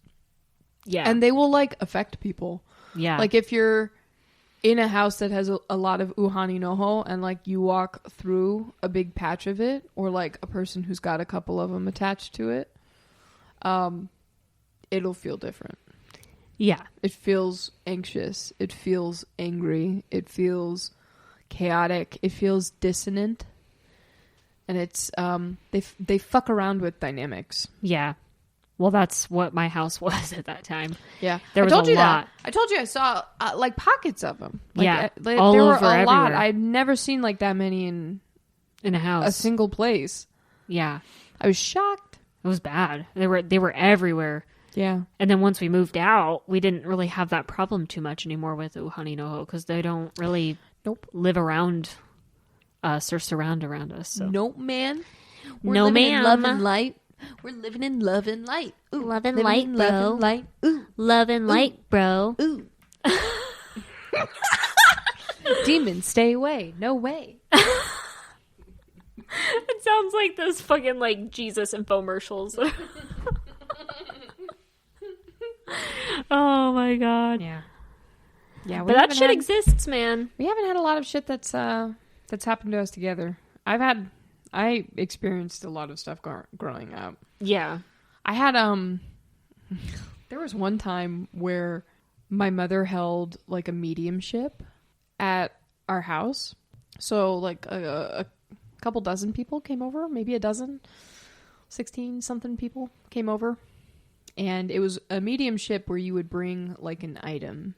Yeah. And they will like affect people. Yeah. Like if you're in a house that has a lot of uhani noho and like you walk through a big patch of it, or like a person who's got a couple of them attached to it, it'll feel different. Yeah. It feels anxious. It feels angry. It feels chaotic. It feels dissonant. And it's, they fuck around with dynamics. Yeah. Well, that's what my house was at that time. Yeah. There was I told a you lot. that. I told you I saw like pockets of them. Like, Yeah. there All were over a lot. everywhere. I've never seen like that many in In a house. a single place. Yeah. I was shocked. It was bad. They were everywhere. Yeah. And then once we moved out, we didn't really have that problem too much anymore with uhani noho because they don't really live around us or surround around us. So. Nope, man. We're No, living in ma'am. love and light. We're living in love and light. Ooh, Love and living light, in bro. Love and light. Ooh, Love and light, bro. ooh. Demons, stay away. No way. It sounds like those fucking like Jesus infomercials. Oh my god. Yeah. Yeah, But that shit exists, man. We haven't had a lot of shit that's happened to us together. I experienced a lot of stuff growing up. Yeah. I had there was one time where my mother held like a mediumship at our house. So like a couple dozen people came over, maybe a dozen, 16 something people came over. And it was a mediumship where you would bring like an item.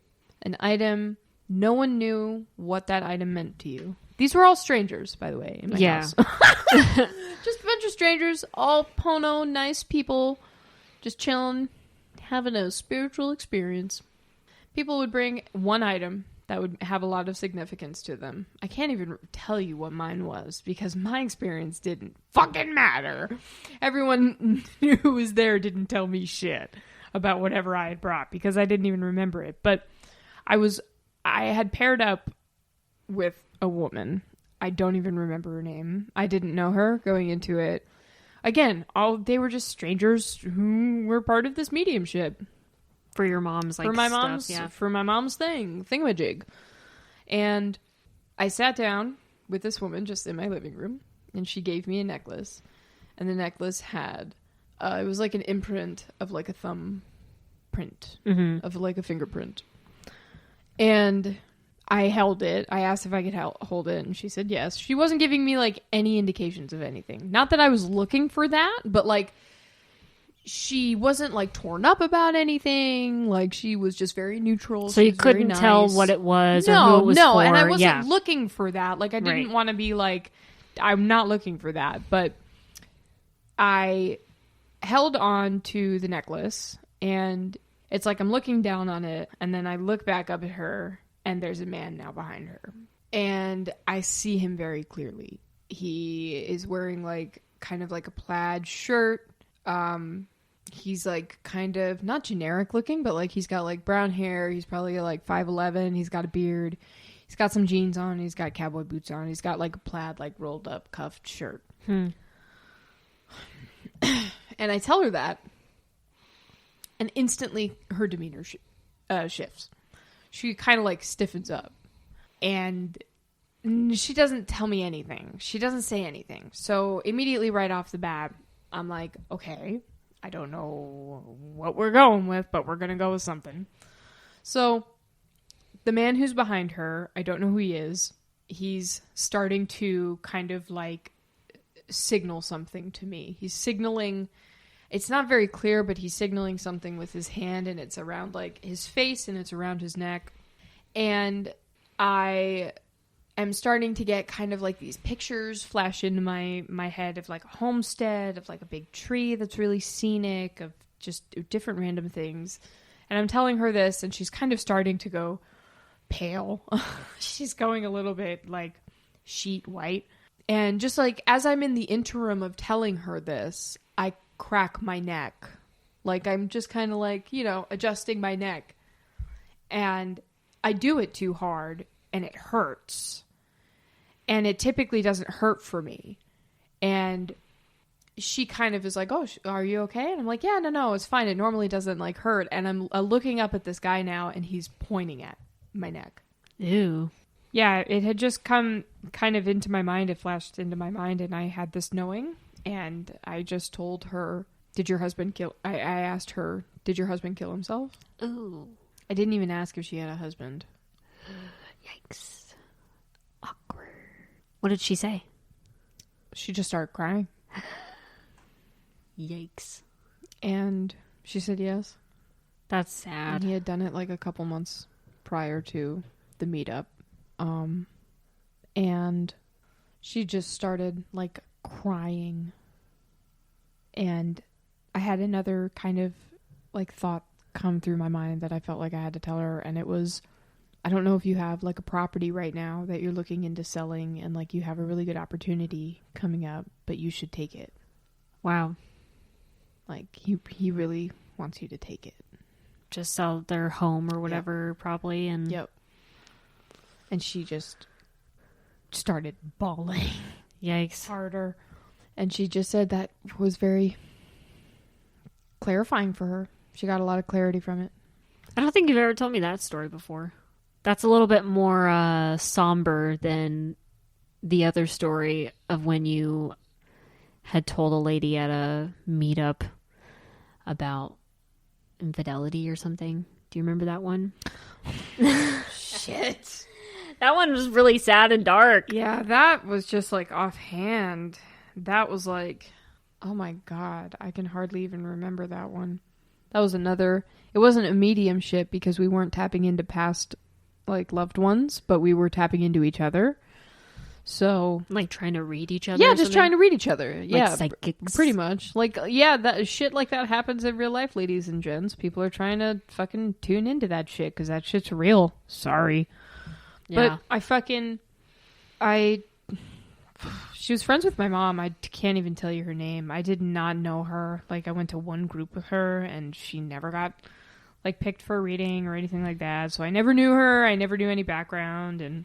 No one knew what that item meant to you. These were all strangers, by the way, in my house. Just a bunch of strangers, all Pono, nice people, just chilling, having a spiritual experience. People would bring one item that would have a lot of significance to them. I can't even tell you what mine was because my experience didn't fucking matter. Everyone who was there didn't tell me shit about whatever I had brought because I didn't even remember it. But I had paired up with a woman. I don't even remember her name. I didn't know her going into it. Again, they were just strangers who were part of this mediumship. For your mom's like for my stuff, mom's yeah. for my mom's thingamajig. And I sat down with this woman just in my living room, and she gave me a necklace. And the necklace had it was like an imprint of like a thumb print, of like a fingerprint. And I held it. I asked if I could hold it, and she said yes. She wasn't giving me like any indications of anything. Not that I was looking for that, but like she wasn't like torn up about anything. Like she was just very neutral. So you couldn't tell what it was or who it was for. And I wasn't looking for that. Like I didn't want to be like, I'm not looking for that. But I held on to the necklace, and it's like I'm looking down on it, and then I look back up at her, and there's a man now behind her. And I see him very clearly. He is wearing like kind of like a plaid shirt. He's like kind of not generic looking, but like he's got like brown hair. He's probably like 5'11". He's got a beard. He's got some jeans on. He's got cowboy boots on. He's got like a plaid, like rolled up cuffed shirt. And I tell her that, and instantly her demeanor shifts. She kind of like stiffens up, and she doesn't tell me anything. She doesn't say anything. So immediately right off the bat, I'm like, okay, I don't know what we're going with, but we're going to go with something. So the man who's behind her, I don't know who he is. He's starting to kind of like signal something to me. He's signaling. It's not very clear, but he's signaling something with his hand, and it's around like his face and it's around his neck. And I am starting to get kind of like these pictures flash into my head of like a homestead, of like a big tree that's really scenic, of just different random things. And I'm telling her this, and she's kind of starting to go pale. She's going a little bit like sheet white. And just like as I'm in the interim of telling her this, I crack my neck. Like I'm just kind of like, adjusting my neck. and I do it too hard and it hurts. And it typically doesn't hurt for me. And she kind of is like, oh, are you okay? And I'm like, yeah, no, it's fine. It normally doesn't like hurt. And I'm looking up at this guy now and he's pointing at my neck. Ew. Yeah, it had just come kind of into my mind. It flashed into my mind, and I had this knowing. And I just told her, did your husband kill... I asked her, did your husband kill himself? Ooh. I didn't even ask if she had a husband. Yikes. Awkward. What did she say? She just started crying. Yikes. And she said yes. That's sad. And he had done it like a couple months prior to the meetup. And she just started like crying. And I had another kind of like thought come through my mind that I felt like I had to tell her. And it was, I don't know if you have like a property right now that you're looking into selling and like you have a really good opportunity coming up, but you should take it. Wow. Like he really wants you to take it. Just sell their home or whatever, probably. And Yep. And she just started bawling yikes. harder. And she just said that was very clarifying for her. She got a lot of clarity from it. I don't think you've ever told me that story before. That's a little bit more somber than the other story of when you had told a lady at a meetup about infidelity or something. Do you remember that one? Shit. That one was really sad and dark. Yeah, that was just like offhand. That was like, Oh my God. I can hardly even remember that one. That was another. It wasn't a mediumship because we weren't tapping into past like loved ones, but we were tapping into each other. So Like trying to read each other. yeah, or just something? trying to read each other. Yeah, psychics. pretty much. Like yeah, that shit like that happens in real life, ladies and gents. People are trying to fucking tune into that shit because that shit's real. Sorry, Yeah. but she was friends with my mom. I can't even tell you her name. I did not know her. Like I went to one group with her, and she never got like picked for a reading or anything like that. So I never knew her. I never knew any background, and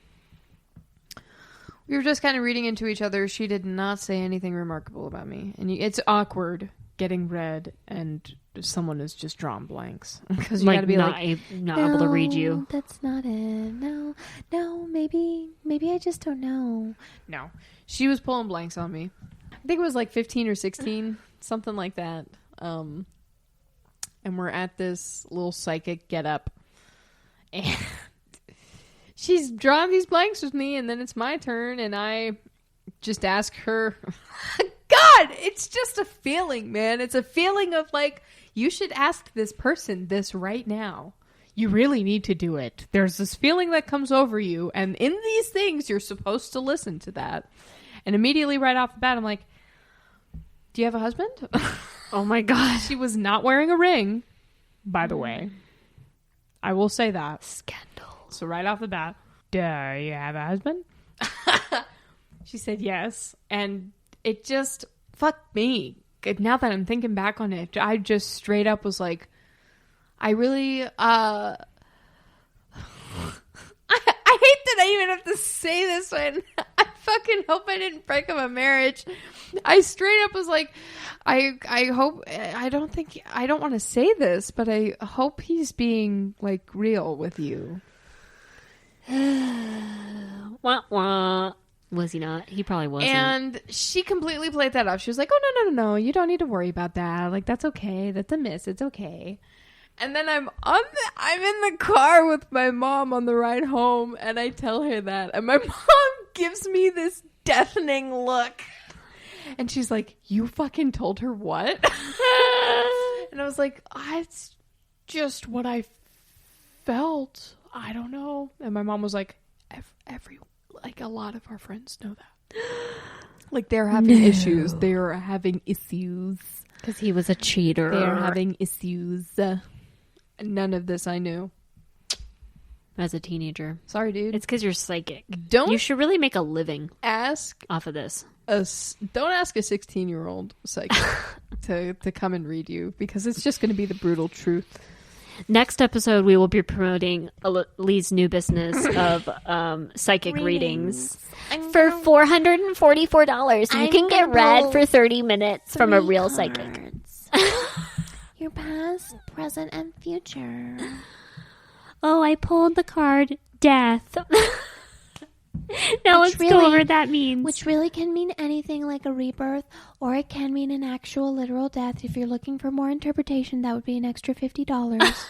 we were just kind of reading into each other. She did not say anything remarkable about me. And it's awkward getting read and someone is just drawn blanks. Because you like, gotta be not, like, not able to read you. That's not it. No, maybe I just don't know. no. She was pulling blanks on me. I think it was like 15 or 16, something like that. And we're at this little psychic get up. And she's drawing these blanks with me, and then it's my turn, and I just ask her, God, it's just a feeling, man. It's a feeling of like, you should ask this person this right now. You really need to do it. There's this feeling that comes over you, and in these things, you're supposed to listen to that. And immediately right off the bat, I'm like, do you have a husband? Oh my God. She was not wearing a ring, by the way. I will say that. Scandal. So right off the bat, do you have a husband? She said yes. And it just, fuck me. Now that I'm thinking back on it, I just straight up was like, I really, I hate that I even have to say this one. I fucking hope I didn't break up a marriage. I straight up was like, I hope, I don't want to say this, but I hope he's being like real with you. Wah, wah. Was he not? He probably wasn't. And she completely played that off. She was like, oh, no. You don't need to worry about that. Like, that's okay. That's a miss. It's okay. And then I'm in the car with my mom on the ride home, and I tell her that. And my mom gives me this deafening look. And she's like, you fucking told her what? And I was like, it's just what I felt. I don't know. And my mom was like, a lot of our friends know that. Like, they're having issues. They're having issues. Because he was a cheater. They're having issues. None of this I knew. As a teenager. Sorry, dude. It's because you're psychic. Don't You should really make a living ask off of this. don't ask a 16-year-old psychic to come and read you, because it's just going to be the brutal truth. Next episode, we will be promoting Lee's new business of psychic readings. For $444, you can get read for 30 minutes from a real psychic. Your past, present, and future. Oh, I pulled the card death. Now let's go over what that means. Which really can mean anything like a rebirth, or it can mean an actual literal death. If you're looking for more interpretation, that would be an extra $50.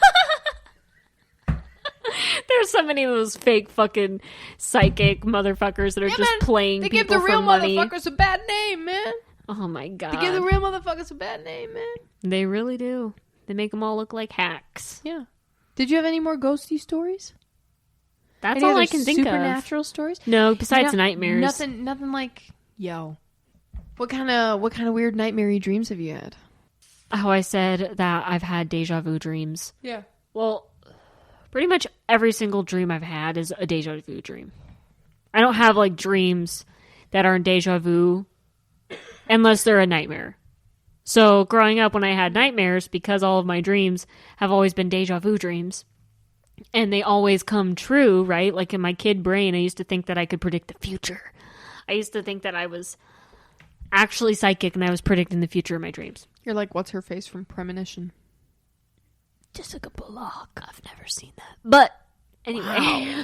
There's so many of those fake fucking psychic motherfuckers that are just man, playing they people give the real for money. motherfuckers a bad name, man. Oh my god. They give the real motherfuckers a bad name, man. They really do. They make them all look like hacks. Yeah. Did you have any more ghosty stories? That's Any all other I can think of. Supernatural stories? No, besides nightmares. Nothing like, yo. What kind of weird nightmare dreams have you had? Oh, I said that I've had deja vu dreams. Yeah. Well, pretty much every single dream I've had is a deja vu dream. I don't have like dreams that aren't deja vu unless they're a nightmare. So growing up when I had nightmares, because all of my dreams have always been deja vu dreams, and they always come true, right? Like in my kid brain, I used to think that I could predict the future. I used to think that I was actually psychic and I was predicting the future in my dreams. You're like, what's her face from Premonition? Jessica Bullock. I've never seen that. But anyway.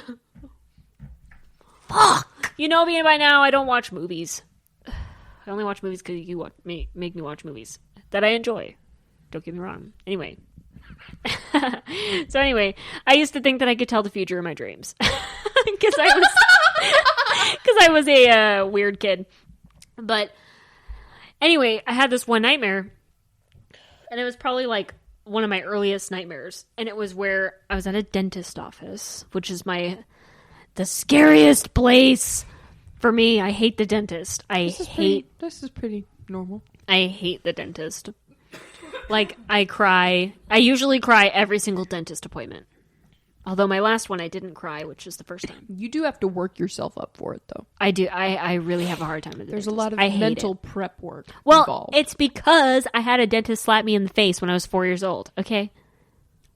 Fuck! You know me by now, I don't watch movies. I only watch movies because you make me watch movies that I enjoy. Don't get me wrong. Anyway. So anyway, I used to think that I could tell the future in my dreams. Because I was a weird kid. But anyway, I had this one nightmare. And it was probably like one of my earliest nightmares. And it was where I was at a dentist office, which is the scariest place for me. I hate the dentist. This is pretty normal. I hate the dentist. Like, I usually cry every single dentist appointment. Although my last one I didn't cry, which is the first time. You do have to work yourself up for it, though. I do. I really have a hard time with the There's dentist. a lot of mental prep work involved. It's because I had a dentist slap me in the face when I was 4 years old, okay?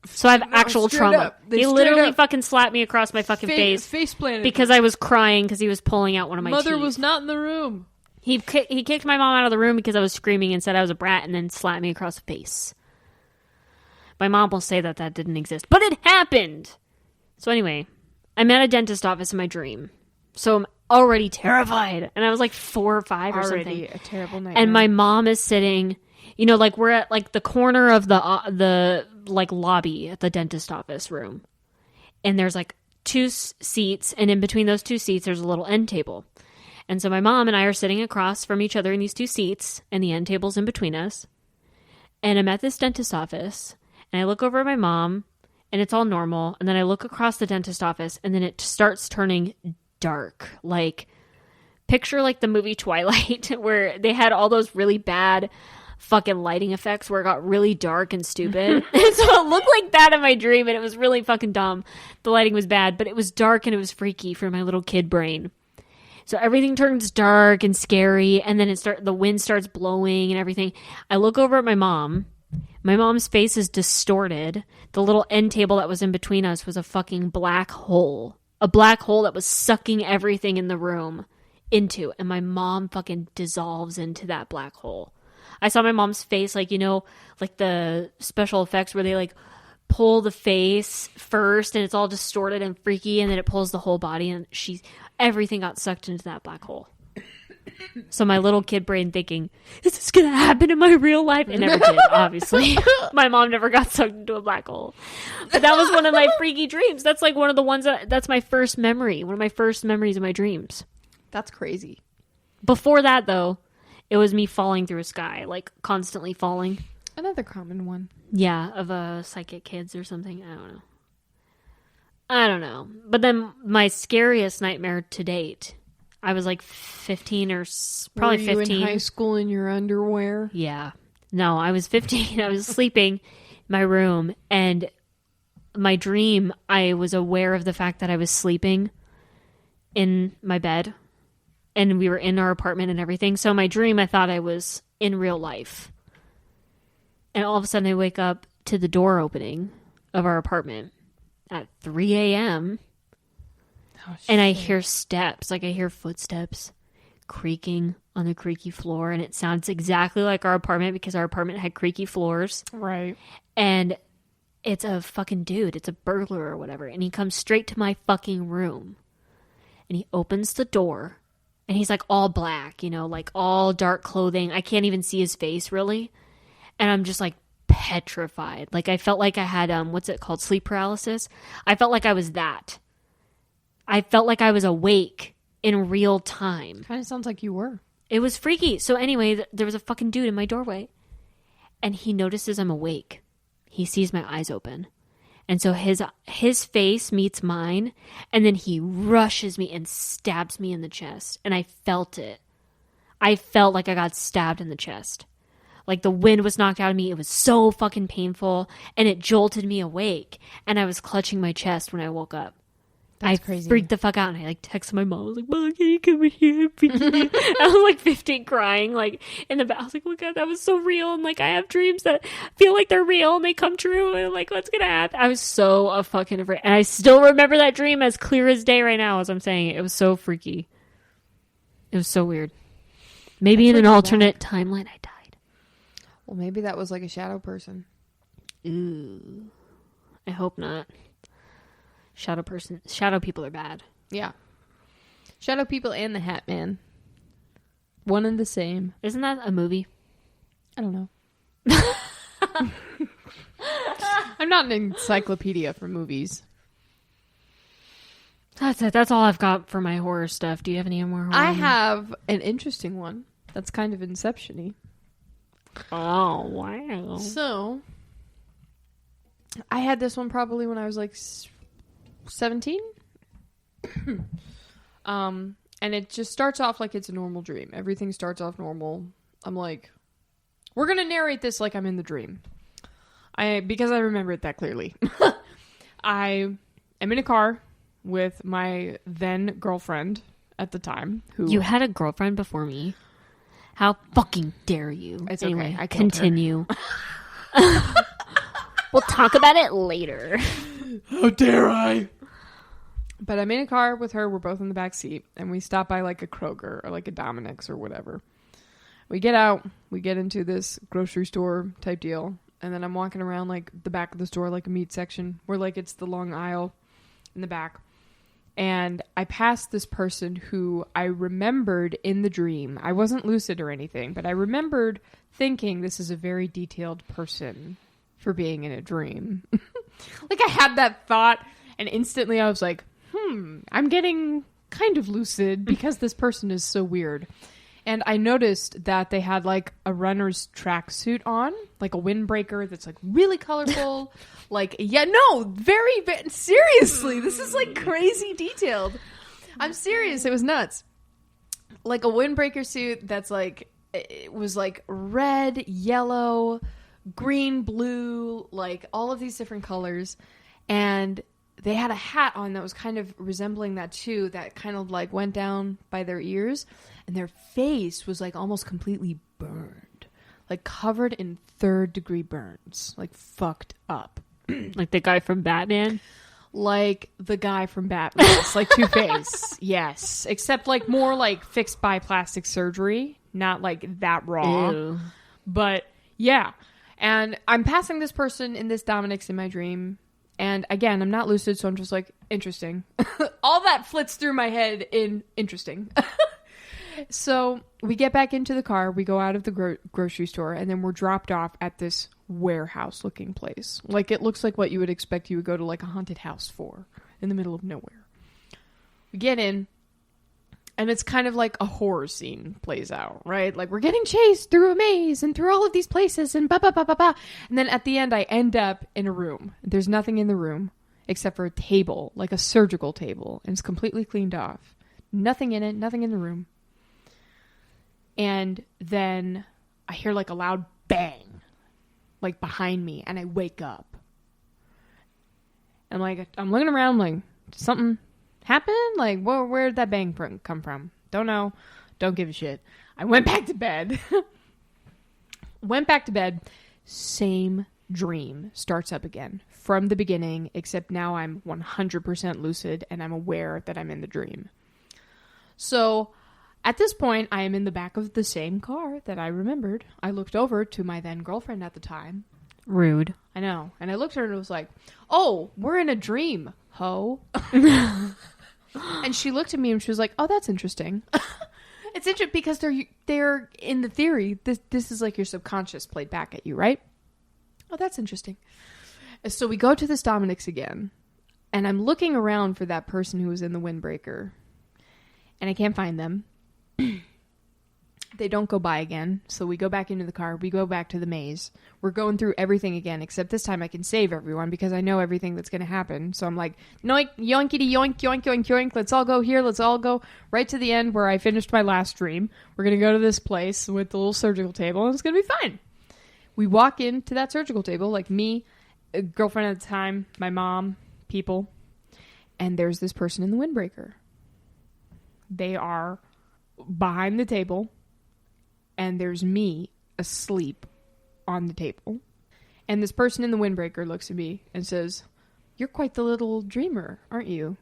So I have actual trauma. He literally fucking slapped me across my fucking face. Face planted. Because I was crying because he was pulling out one of my teeth. Mother was not in the room. He kicked my mom out of the room because I was screaming and said I was a brat and then slapped me across the face. My mom will say that didn't exist. But it happened! So anyway, I'm at a dentist office in my dream. So I'm already terrified. And I was like 4 or 5 or something. Already a terrible nightmare. And my mom is sitting, like we're at like the corner of the like lobby at the dentist office room. And there's like 2 seats. And in between those 2 seats, there's a little end table. And so my mom and I are sitting across from each other in these 2 seats, and the end table's in between us. And I'm at this dentist office, and I look over at my mom, and it's all normal. And then I look across the dentist office, and then it starts turning dark. Like, picture like the movie Twilight, where they had all those really bad fucking lighting effects where it got really dark and stupid. And so it looked like that in my dream, and it was really fucking dumb. The lighting was bad, but it was dark and it was freaky for my little kid brain. So everything turns dark and scary, and then the wind starts blowing and everything. I look over at my mom. My mom's face is distorted. The little end table that was in between us was a fucking black hole. A black hole that was sucking everything in the room into. And my mom fucking dissolves into that black hole. I saw my mom's face like the special effects where they like pull the face first and it's all distorted and freaky, and then it pulls the whole body, and everything got sucked into that black hole. So my little kid brain thinking, is this going to happen in my real life? It never did, obviously. My mom never got sucked into a black hole. But that was one of my freaky dreams. That's like one of the ones that's my first memory. One of my first memories of my dreams. That's crazy. Before that, though, it was me falling through a sky, like constantly falling. Another common one. Yeah, of psychic kids or something. I don't know. But then my scariest nightmare to date, I was like 15 or probably 15. Were you in high school in your underwear? Yeah. No, I was 15. I was sleeping in my room, and my dream, I was aware of the fact that I was sleeping in my bed, and we were in our apartment and everything. So my dream, I thought I was in real life. And all of a sudden I wake up to the door opening, of our apartment at 3 a.m. Oh, and I hear steps, like I hear footsteps creaking on the creaky floor, and it sounds exactly like our apartment because our apartment had creaky floors. Right. And it's a fucking dude. It's a burglar or whatever. And he comes straight to my fucking room. And he opens the door. And he's like all black, you know, like all dark clothing. I can't even see his face really. And I'm just like petrified. Like I felt like I had, what's it called? Sleep paralysis. I felt like I was that. I felt like I was awake in real time. Kind of sounds like you were. It was freaky. So anyway, there was a fucking dude in my doorway. And he notices I'm awake. He sees my eyes open. And so his face meets mine, and then he rushes me and stabs me in the chest. And I felt it. I felt like I got stabbed in the chest. Like the wind was knocked out of me. It was so fucking painful, and it jolted me awake. And I was clutching my chest when I woke up. That's I crazy. freaked the fuck out, and I like texted my mom. I was like, "Mom, can you come in here?" I was like 15, crying like in the back. I was like, "Oh my god, that was so real!" And like I have dreams that feel like they're real and they come true. And like, what's gonna happen? I was so fucking afraid, and I still remember that dream as clear as day right now. As I'm saying it was so freaky. It was so weird. Maybe in an alternate timeline, I died. Well, maybe that was like a shadow person. Ooh, I hope not. Shadow people are bad. Yeah. Shadow people and the Hat Man. One and the same. Isn't that a movie? I don't know. I'm not an encyclopedia for movies. That's it. That's all I've got for my horror stuff. Do you have any more horror? I have an interesting one that's kind of Inception-y. Oh, wow. So, I had this one probably when I was like 17. And it just starts off like it's a normal dream. Everything starts off normal. I'm like, we're going to narrate this like I'm in the dream. Because I remember it that clearly. I am in a car with my then girlfriend at the time. Who You had a girlfriend before me. How fucking dare you? It's anyway, okay. I killed her. continue. We'll talk about it later. How dare I? But I'm in a car with her. We're both in the back seat. And we stop by like a Kroger or like a Dominick's or whatever. We get out. We get into this grocery store type deal. And then I'm walking around like the back of the store, like a meat section. Where like it's the long aisle in the back. And I passed this person who I remembered in the dream. I wasn't lucid or anything. But I remembered thinking this is a very detailed person for being in a dream. Like I had that thought. And instantly I was like, I'm getting kind of lucid because this person is so weird. And I noticed that they had like a runner's tracksuit on, like a windbreaker that's like really colorful. Like, yeah, no, very, very seriously. This is like crazy detailed. I'm serious. It was nuts. Like a windbreaker suit that's like, it was like red, yellow, green, blue, like all of these different colors. And they had a hat on that was kind of resembling that too, that kind of like went down by their ears, and their face was like almost completely burned, like covered in 3rd-degree burns, like fucked up. Like the guy from Batman? Like the guy from Batman. Yes, like Two-Face. Yes. Except like more like fixed by plastic surgery, not like that raw. Ew. But yeah. And I'm passing this person in this Dominick's in my dream. And again, I'm not lucid, so I'm just like, interesting. All that flits through my head in interesting. So we get back into the car. We go out of the grocery store, and then we're dropped off at this warehouse-looking place. Like, it looks like what you would expect you would go to, like, a haunted house for in the middle of nowhere. We get in, and it's kind of like a horror scene plays out, right? Like, we're getting chased through a maze and through all of these places and ba-ba-ba-ba-ba. And then at the end, I end up in a room. There's nothing in the room except for a table, like a surgical table, and it's completely cleaned off. Nothing in it, nothing in the room. And then I hear like a loud bang, like behind me, and I wake up. And like, I'm looking around like, did something happen? Like, where did that bang come from? Don't know. Don't give a shit. I went back to bed. Same dream starts up again. from the beginning, except now I'm 100% lucid and I'm aware that I'm in the dream. So at this point, I am in the back of the same car that I remembered. I looked over to my then girlfriend at the time. Rude. I know. And I looked at her and was like, oh, we're in a dream, ho. And she looked at me and she was like, oh, that's interesting. It's interesting because they're in the theory, this is like your subconscious played back at you, right? Oh, that's interesting. So we go to this Dominic's again, and I'm looking around for that person who was in the windbreaker, and I can't find them. They don't go by again, so we go back into the car. We go back to the maze. We're going through everything again, except this time I can save everyone because I know everything that's going to happen. So I'm like, yoink, yoinkity, yoink, yoink, yoink, yoink. Let's all go here. Let's all go right to the end where I finished my last dream. We're going to go to this place with the little surgical table, and it's going to be fine. We walk into that surgical table, like me, a girlfriend at the time, my mom, people, and there's this person in the windbreaker. They are behind the table, and there's me asleep on the table. And this person in the windbreaker looks at me and says, you're quite the little dreamer, aren't you?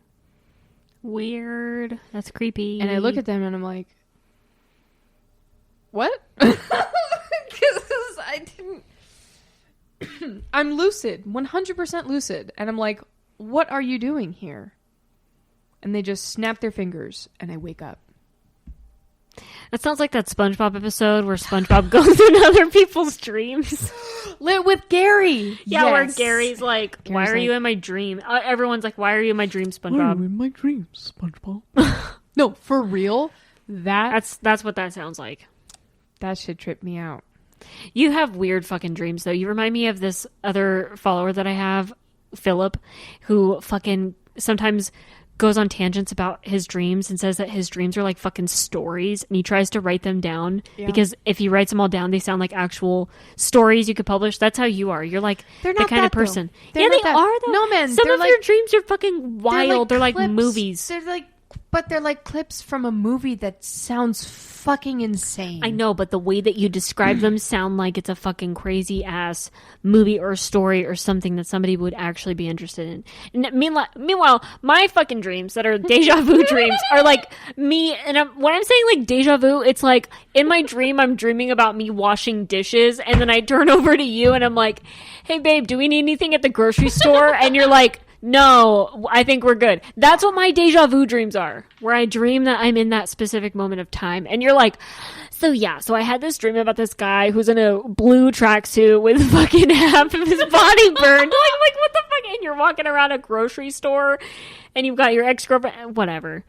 Weird. That's creepy. And I look at them and I'm like, what? Because I didn't... I'm lucid, 100% lucid. And I'm like, what are you doing here? And they just snap their fingers and I wake up. That sounds like that SpongeBob episode where SpongeBob goes in other people's dreams. Lit with Gary. Yeah, where Yes. Gary's like, why Gary's are you like- in my dream? Everyone's like, why are you in my dream, Why are you SpongeBob? in my dreams, SpongeBob? No, for real? That That's what that sounds like. shit tripped me out. You have weird fucking dreams, though. You remind me of this other follower that I have, Philip, who fucking sometimes goes on tangents about his dreams and says that his dreams are like fucking stories, and he tries to write them down because if he writes them all down, they sound like actual stories you could publish. That's how you are. You're like They're the not kind of that, though. person. They're Yeah, not they that. are though. No, man, Some they're of like- your dreams are fucking wild. They're like clips. movies. They're like clips from a movie that sounds fucking insane. I know, but the way that you describe them sound like it's a fucking crazy ass movie or story or something that somebody would actually be interested in. And meanwhile, my fucking dreams that are deja vu dreams are like me. And when I'm saying like deja vu, it's like in my dream, I'm dreaming about me washing dishes, and then I turn over to you and I'm like, "Hey, babe, do we need anything at the grocery store?" And you're like, no, I think we're good. That's what my deja vu dreams are, where I dream that I'm in that specific moment of time. And you're like, so I had this dream about this guy who's in a blue tracksuit with fucking half of his body burned. like what the fuck? And you're walking around a grocery store and you've got your ex-girlfriend, whatever.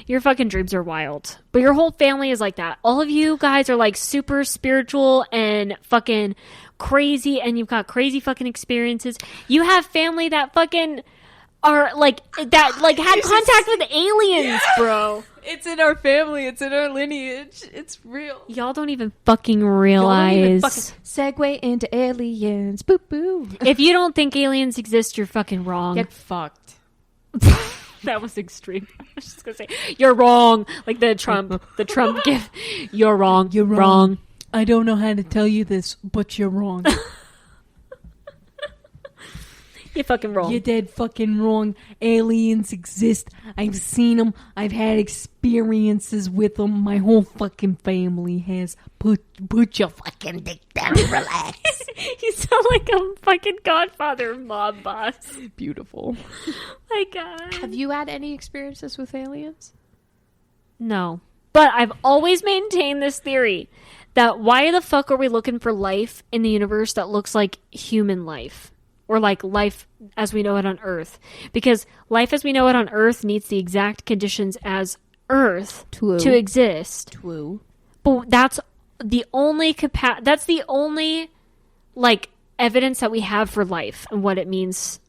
Your fucking dreams are wild. But your whole family is like that. All of you guys are like super spiritual and fucking crazy, and you've got crazy fucking experiences. You have family that fucking are like that, like had contact with aliens, bro. It's in our family. It's in our lineage. It's real. Y'all don't even fucking realize. Segue into aliens. Boo boo. If you don't think aliens exist, you're fucking wrong. Get fucked. That was extreme. I was just gonna say you're wrong, like the Trump gift. You're wrong. You're wrong. I don't know how to tell you this, but you're wrong. You're fucking wrong. You're dead fucking wrong. Aliens exist. I've seen them. I've had experiences with them. My whole fucking family has. Put your fucking dick down and relax. You sound like a fucking Godfather mob boss. Beautiful. My God. Have you had any experiences with aliens? No. But I've always maintained this theory that why the fuck are we looking for life in the universe that looks like human life? Or like life as we know it on Earth? Because life as we know it on Earth needs the exact conditions as Earth to exist. True. But that's the only like evidence that we have for life and what it means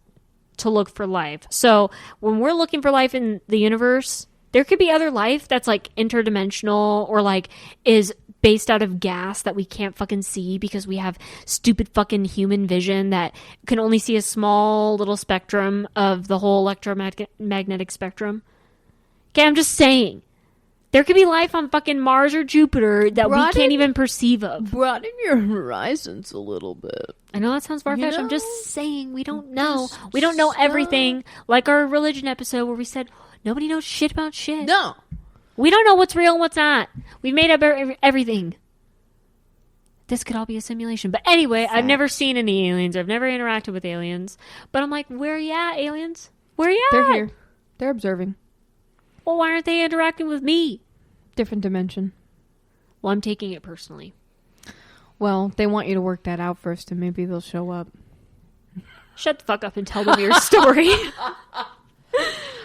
to look for life. So when we're looking for life in the universe, there could be other life that's like interdimensional or like is based out of gas that we can't fucking see because we have stupid fucking human vision that can only see a small little spectrum of the whole electromagnetic spectrum. Okay, I'm just saying. There could be life on fucking Mars or Jupiter that we can't even perceive of. Broaden your horizons a little bit. I know that sounds far-fetched. You I'm know? just saying we don't know. We don't know everything. Like our religion episode where we said nobody knows shit about shit. No. We don't know what's real and what's not. We've made up everything. This could all be a simulation. But anyway, I've never seen any aliens. I've never interacted with aliens. But I'm like, where are you at, aliens? Where are you at? They're here. They're observing. Well, why aren't they interacting with me? Different dimension. Well, I'm taking it personally. Well, they want you to work that out first, and maybe they'll show up. Shut the fuck up and tell them your story.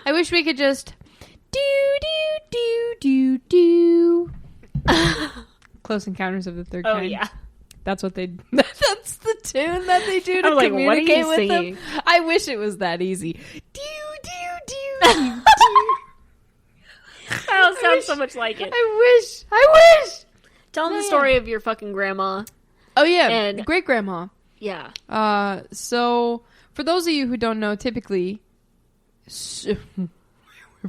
I wish we could just do. Close Encounters of the Third Kind. Oh, yeah. That's what they. That's the tune that they do to I'm like, communicate what are you with singing? them. I wish it was that easy. Do. That sounds so much like it. I wish. Tell them the Man. story of your fucking grandma. Oh yeah, And- great grandma. Yeah. So for those of you who don't know, typically, if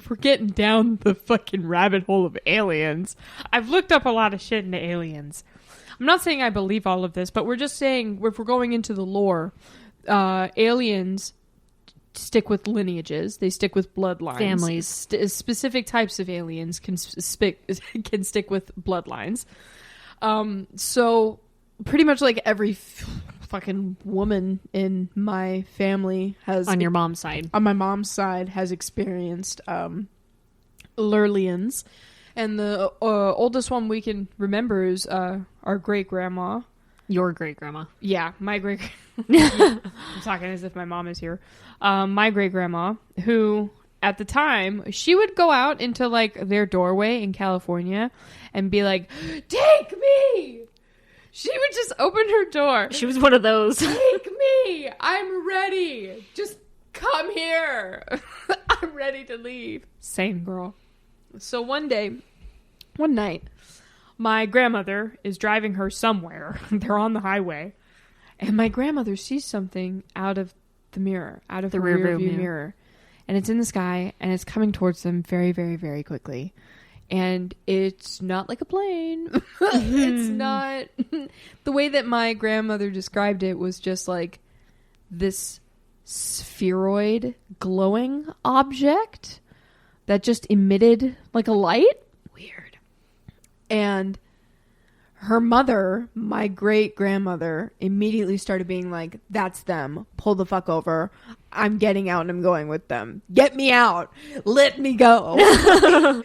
we're getting down the fucking rabbit hole of aliens, I've looked up a lot of shit into aliens. I'm not saying I believe all of this, but we're just saying if we're going into the lore, aliens stick with lineages. They stick with bloodlines. Families. Specific types of aliens can can stick with bloodlines. So pretty much like every fucking woman in my family has On your mom's side. on my mom's side has experienced Lurlians, and the oldest one we can remember is our great grandma. Your great grandma. Yeah, my great. I'm talking as if my mom is here. My great grandma, who at the time she would go out into like their doorway in California and be like, "Take me." She would just open her door. She was one of those. Take me. I'm ready. Just come here. I'm ready to leave. Same girl. So one night, my grandmother is driving her somewhere. They're on the highway. And my grandmother sees something out of the mirror, out of the rear view mirror. And it's in the sky, and it's coming towards them very, very, very quickly. And it's not like a plane. It's not. The way that my grandmother described it was just like this spheroid glowing object that just emitted like a light. Weird. And her mother, my great grandmother, immediately started being like, "That's them. Pull the fuck over. I'm getting out and I'm going with them. Get me out. Let me go."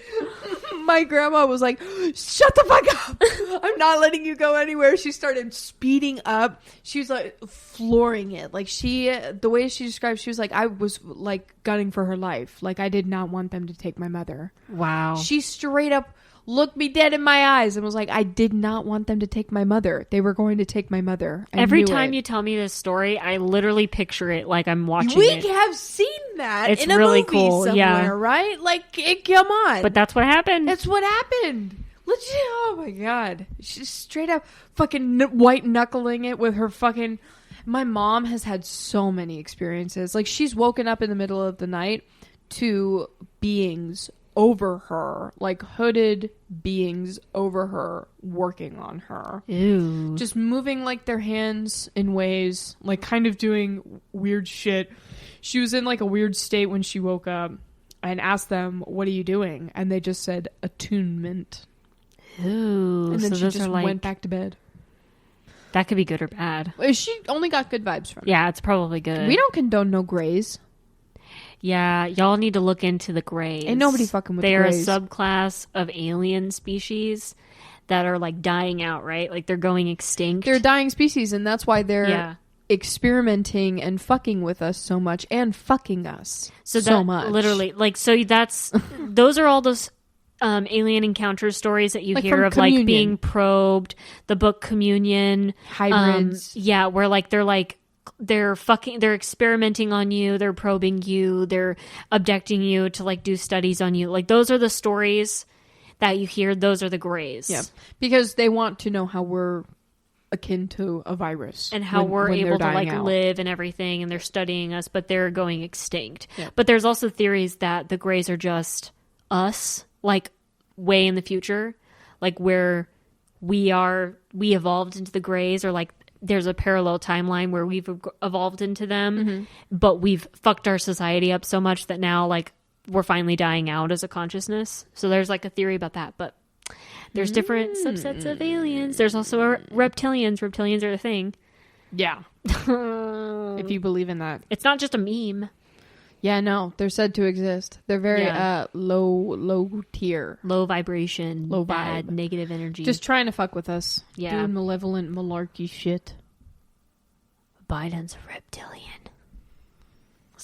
My grandma was like, "Shut the fuck up. I'm not letting you go anywhere." She started speeding up. She was like flooring it. Like the way she described, she was like, I was like gunning for her life. Like I did not want them to take my mother. Wow. She straight up looked me dead in my eyes and was like, I did not want them to take my mother. They were going to take my mother. Every time you tell me this story, I literally picture it like I'm watching we it. have seen that It's in a really movie cool, somewhere, yeah. right? Like, come on. But that's what happened. That's what happened. Legit. Oh my god. She's straight up fucking white knuckling it with her fucking. My mom has had so many experiences. Like she's woken up in the middle of the night to beings over her, like hooded beings over her, working on her. Ew. Just moving like their hands in ways, like kind of doing weird shit. She was in like a weird state when she woke up and asked them, "What are you doing?" And they just said attunement. Ooh. And then So she those just are like, went back to bed. that could be good or bad. She only got good vibes from it. Yeah, it's probably good. We don't condone no grays. Yeah, y'all need to look into the greys. Ain't nobody fucking with They the are a greys. subclass of alien species that are like dying out, right? Like they're going extinct. They're a dying species, and that's why they're Yeah. experimenting and fucking with us so much and fucking us so much. Literally, like, so that's, those are all those alien encounter stories that you Like hear from of Communion. like being probed, the book Communion. Hybrids. Yeah, where they're experimenting on you, they're probing you, they're abducting you to like do studies on you. Like those are the stories that you hear. Those are the grays. Yeah, because they want to know how we're akin to a virus And how we're when they're able to dying like out. live and everything, and they're studying us, but they're going extinct. Yeah. But there's also theories that the grays are just us, like way in the future, like where we evolved into the Greys, or like there's a parallel timeline where we've evolved into them, but we've fucked our society up so much that now like we're finally dying out as a consciousness. So there's like a theory about that, but there's different subsets of aliens. There's also reptilians. Reptilians are a thing. Yeah. If you believe in that. It's not just a meme. Yeah, no, they're said to exist. They're very low tier. Low vibration. Low bad, vibe. negative energy. Just trying to fuck with us. Yeah. Doing malevolent malarkey shit. Biden's a reptilian.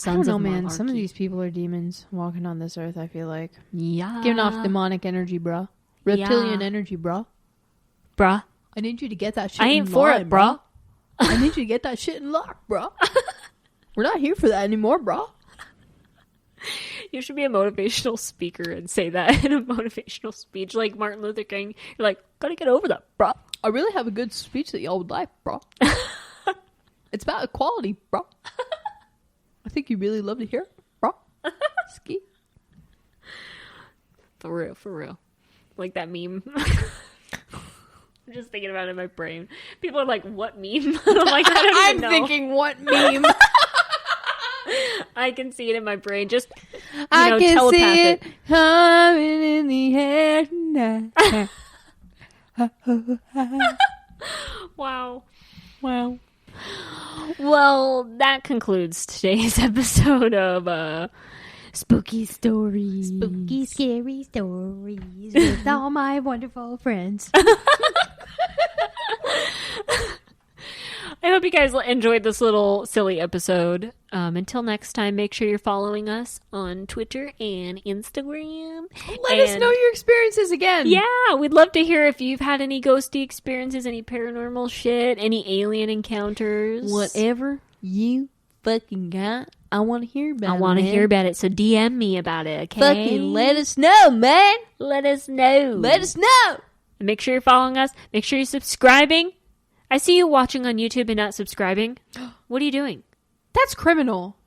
I don't know, man. Malarkey. Some of these people are demons walking on this earth, I feel like. Yeah. Giving off demonic energy, bruh. Reptilian energy, bruh. Bruh. I need you to get that shit I ain't for it, bruh. I need you to get that shit in lock, bruh. We're not here for that anymore, bruh. You should be a motivational speaker and say that in a motivational speech, like Martin Luther King. You're like, gotta get over that, bruh. I really have a good speech that y'all would like, bruh. It's about equality, bruh. I think you really love to hear it, bruh. Ski. For real. Like that meme. I'm just thinking about it in my brain. People are like, what meme? I'm like, I don't even know. Thinking, what meme? I can see it in my brain. Just, I can telepathic. see it coming in the air tonight. Wow. Well, that concludes today's episode of Spooky Stories. Spooky, scary stories with all my wonderful friends. I hope you guys enjoyed this little silly episode. Until next time, make sure you're following us on Twitter and Instagram. Let us know your experiences again. Yeah, we'd love to hear if you've had any ghosty experiences, any paranormal shit, any alien encounters. Whatever you fucking got, I want to hear about it. I want to hear about it, so DM me about it, okay? Fucking let us know, man. Let us know. Let us know. And make sure you're following us. Make sure you're subscribing. I see you watching on YouTube and not subscribing. What are you doing? That's criminal.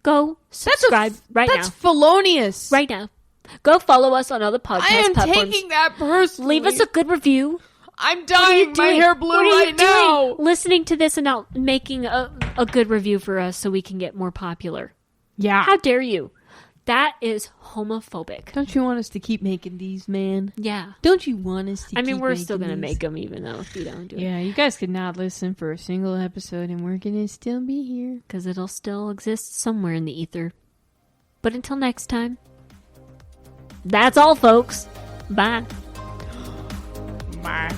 Go subscribe right now. That's felonious. Right now. Go follow us on other podcast I am platforms. taking that personally. Leave us a good review. I'm dying. My hair blue what are right you now. doing? Listening to this and not making a good review for us so we can get more popular. Yeah. How dare you? That is homophobic. Don't you want us to keep making these, man? Yeah. Don't you want us to we're still going to make them even though if you don't do it. Yeah, you guys could not listen for a single episode and we're going to still be here. Because it'll still exist somewhere in the ether. But until next time, that's all, folks. Bye. Bye.